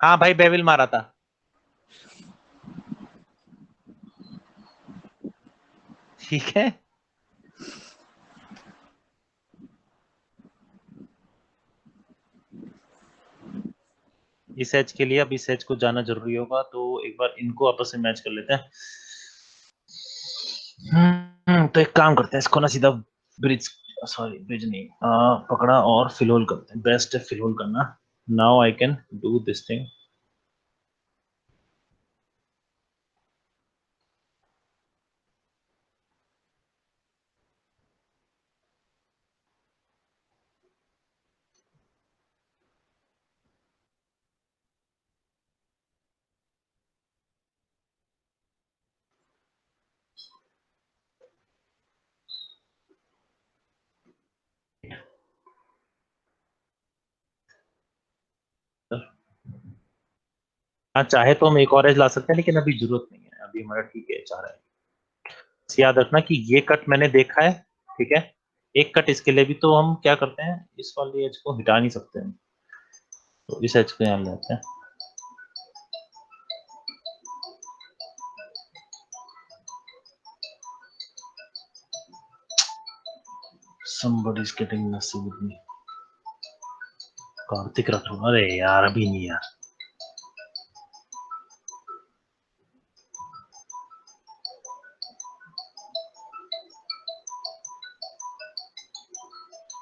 हाँ भाई, बेविल मारा था। ठीक है, इस एज के लिए अब इस एज को जाना जरूरी होगा, तो एक बार इनको आपस में मैच कर लेते हैं। तो एक काम करते हैं, इसको ना सीधा ब्रिज, सॉरी ब्रिज नहीं, पकड़ा और फिल होल करते हैं। बेस्ट है फिल होल करना। Now I can do this thing. हाँ, चाहे तो हम एक और एज ला सकते हैं, लेकिन अभी जरूरत नहीं है, अभी हमारा ठीक है, चाह रहा है। याद रखना कि ये कट मैंने देखा है, ठीक है। एक कट इसके लिए भी तो हम क्या करते हैं, इस वाली एज को हटा नहीं सकते हैं, तो इस एज को यहाँ ले आते हैं। Somebody is getting messy with me. Kartik Rathore, अरे यार अभी नहीं यार।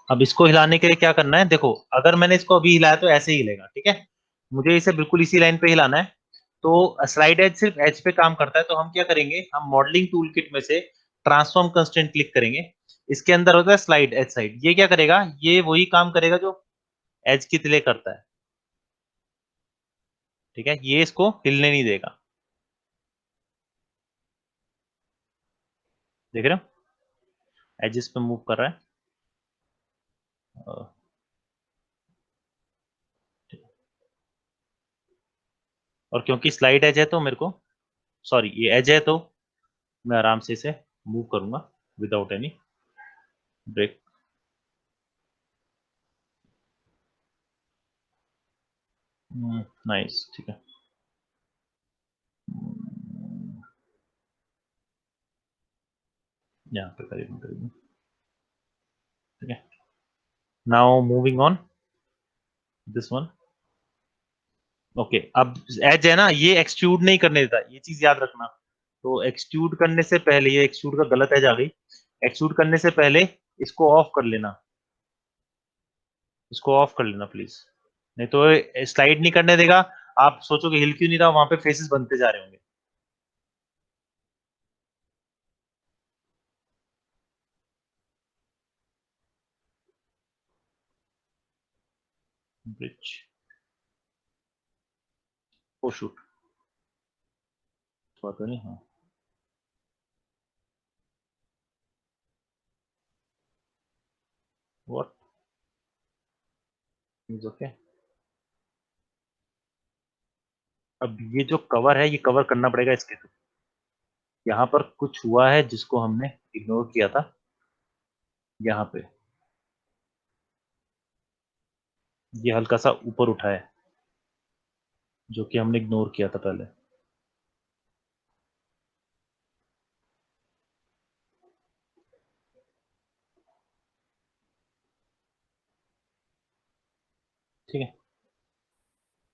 अब इसको हिलाने के लिए क्या करना है, देखो अगर मैंने इसको अभी हिलाया तो ऐसे ही हिलेगा, ठीक है। मुझे इसे बिल्कुल इसी लाइन पे हिलाना है। तो स्लाइड एज सिर्फ एज पे काम करता है, तो हम क्या करेंगे, हम मॉडलिंग टूल किट में से ट्रांसफॉर्म कंस्ट्रेंट क्लिक करेंगे। इसके अंदर होता है स्लाइड एज साइड, ये क्या करेगा, ये वही काम करेगा जो एज की तरह करता है, ठीक है। ये इसको हिलने नहीं देगा, देख रहे हो, एजिस पे मूव कर रहा है। और क्योंकि स्लाइड एज है तो मेरे को, सॉरी ये एज है, तो मैं आराम से इसे मूव करूंगा विदाउट एनी ब्रेक। नाइस, ठीक है। यहाँ पे करीब करीब, ठीक है। Now moving on this one. Okay, अब एज है ना, ये एक्सट्रूड नहीं करने देता, ये चीज याद रखना। तो एक्सट्रूड करने से पहले, ये एक्सट्रूड का गलत एज आ गई, एक्सट्रूड करने से पहले इसको ऑफ कर लेना, इसको ऑफ कर लेना प्लीज, नहीं तो स्लाइड नहीं करने देगा। आप सोचोगे हिल क्यों नहीं रहा, वहां पे फेसेस बनते जा रहे होंगे। ब्रिज, ओ शूट, तो नहीं, हाँ व्हाट इज ओके। अब ये जो कवर है ये कवर करना पड़ेगा इसके थ्रू। यहाँ पर कुछ हुआ है जिसको हमने इग्नोर किया था, यहाँ पे ये हल्का सा ऊपर उठा है जो कि हमने इग्नोर किया था पहले। ठीक है,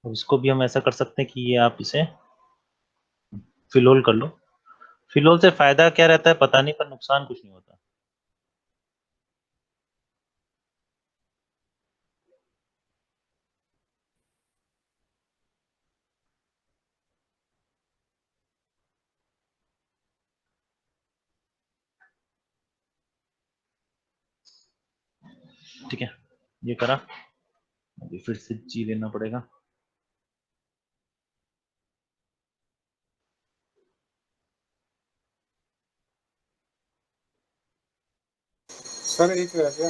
अब इसको भी हम ऐसा कर सकते हैं कि ये आप इसे फिल कर लो। फिल से फायदा क्या रहता है पता नहीं, पर नुकसान कुछ नहीं होता। ठीक है, ये करा, अभी फिर से जी लेना पड़ेगा। सर एक रह गया।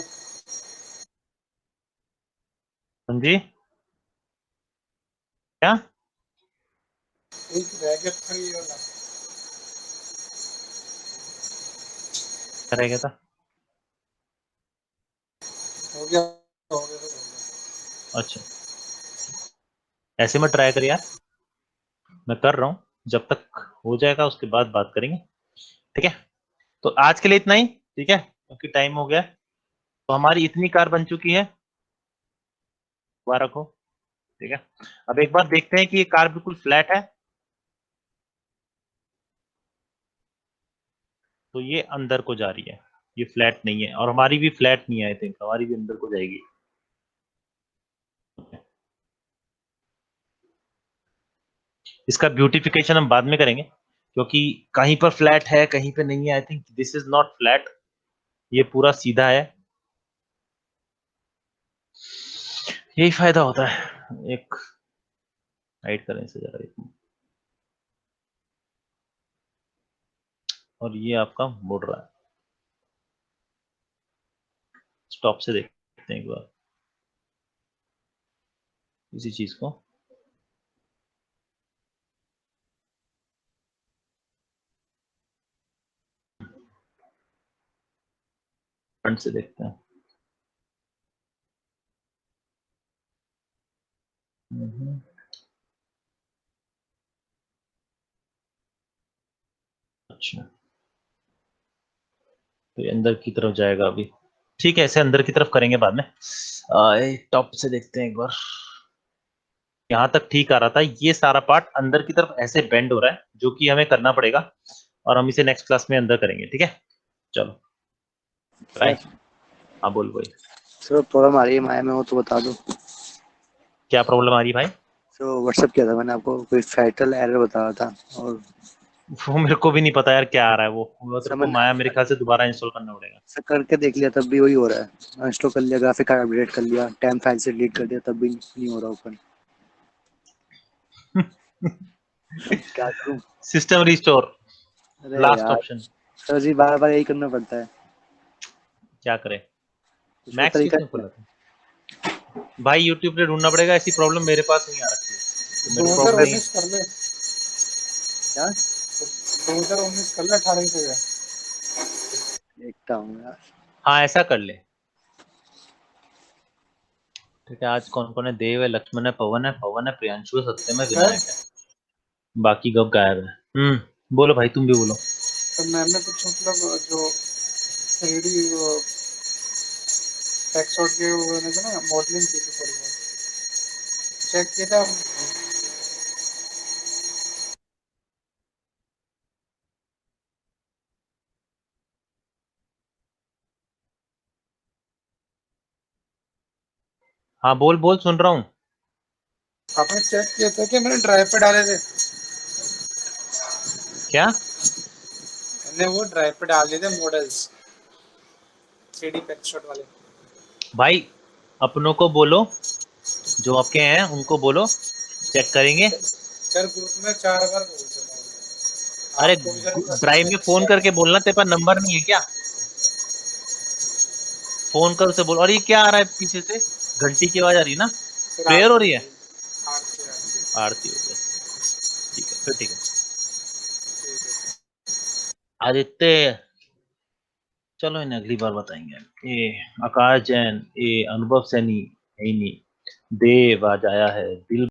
हाँ जी, क्या एक रह गया था ये वाला। रह गया था? हो गया हो गया सर, हो गया। अच्छा, ऐसे में ट्राई कर यार, मैं कर रहा हूँ, जब तक हो जाएगा उसके बाद बात करेंगे। ठीक है, तो आज के लिए इतना ही, ठीक है, क्योंकि टाइम हो गया। तो हमारी इतनी कार बन चुकी है, वहाँ रखो। ठीक है, अब एक बार देखते हैं कि ये कार बिल्कुल फ्लैट है, तो ये अंदर को जा रही है, ये फ्लैट नहीं है, और हमारी भी फ्लैट नहीं है, आई थिंक हमारी भी अंदर को जाएगी। इसका ब्यूटिफिकेशन हम बाद में करेंगे, क्योंकि कहीं पर फ्लैट है कहीं पे नहीं है। I think this is not flat, ये पूरा सीधा है, यही फायदा होता है। एक हाइड करें इसे जरा एक, और ये आपका मुड़ रहा है। स्टॉप से देखते हैं एक बार इसी चीज को। फ्रंट से देखते हैं। अच्छा, तो ये अंदर की तरफ जाएगा अभी। ठीक है, ऐसे अंदर की तरफ करेंगे बाद में। टॉप से देखते हैं एक बार। यहाँ तक ठीक आ रहा था, ये सारा पार्ट अंदर की तरफ ऐसे बेंड हो रहा है, जो कि हमें करना पड़ेगा, और हम इसे नेक्स्ट क्लास में अंदर करेंगे। ठीक है, चलो बाय। सर हाँ बोल भाई, सर प्रॉब्लम आ रही है माया में, वो तो बता दो। क्या प्रॉब्लम आ रही है भाई? सो व्हाट्सअप किया था मैंने आपको, कोई फैटल एरर बता रहा था, और वो मेरे को भी नहीं पता यार क्या आ रहा है, वो सर तेरे को माया मेरे मैंने ख्याल से दोबारा इंस्टॉल करना पड़ेगा। सर करके देख लिया तब भी वही हो रहा है। इंस्टॉल कर लिया, ग्राफिक कार्ड अपडेट कर लिया, टेम फाइल से डिलीट कर दिया, तब भी नहीं हो रहा ओपन। क्या करूं? सिस्टम रिस्टोर, अरे लास्ट यार ऑप्शन। सर जी, बार बार यही करना पड़ता है। क्या करे, कुछ और मैक्स तरीका किसने खोला था भाई? यूट्यूब पे ढूंढना पड़ेगा, ऐसी प्रॉब्लम मेरे पास नहीं आ रखी है, तो मेरे को प्रॉब्लम नहीं है। 2019 कर ले, क्या 2019 कर ले, 18 पे गया। देखता हूँ यार। हाँ ऐसा कर ले। ठीक है, आज कौन कौन है? देव है, लक्ष्मण है, पवन है, प्रियांशु है, सत्यम है, विनायक है, बाकी कब गायब है। बोलो भाई, तुम भी बोलो। तो मैंने कुछ मतलब जो 3D टेक्सचर के वो मैंने ना मॉडलिंग की थी थोड़ी बहुत, चेक किया था। हाँ बोल बोल, सुन रहा हूँ। आपने चेक किया था कि मैंने ड्राइव पे डाले थे? क्या? मैंने वो ड्राइव पे डाल दिए थे मॉडल्स, 3D टेक्सचर वाले। भाई अपनों को बोलो जो आपके हैं उनको बोलो, चेक करेंगे। सर ग्रुप में 4 बार बोल चुका हूँ मैं। अरे आपको भी जरा ड्राइव में फोन करके बोलना, तेरे पास नंबर नहीं है क्या? फोन कर उसे बोल। और ये क्या आ रहा है पीछे से? घंटी की आवाज आ रही है ना? प्रेयर हो रही है? आरती आरती हो रही है। ठीक है, फिर ठीक है। ठीक है। आदित्य, चलो इन्हें अगली बार बताएंगे। ये आकाश जैन, ये अनुभव सैनी, है ही नहीं। देव आज आया है, दिल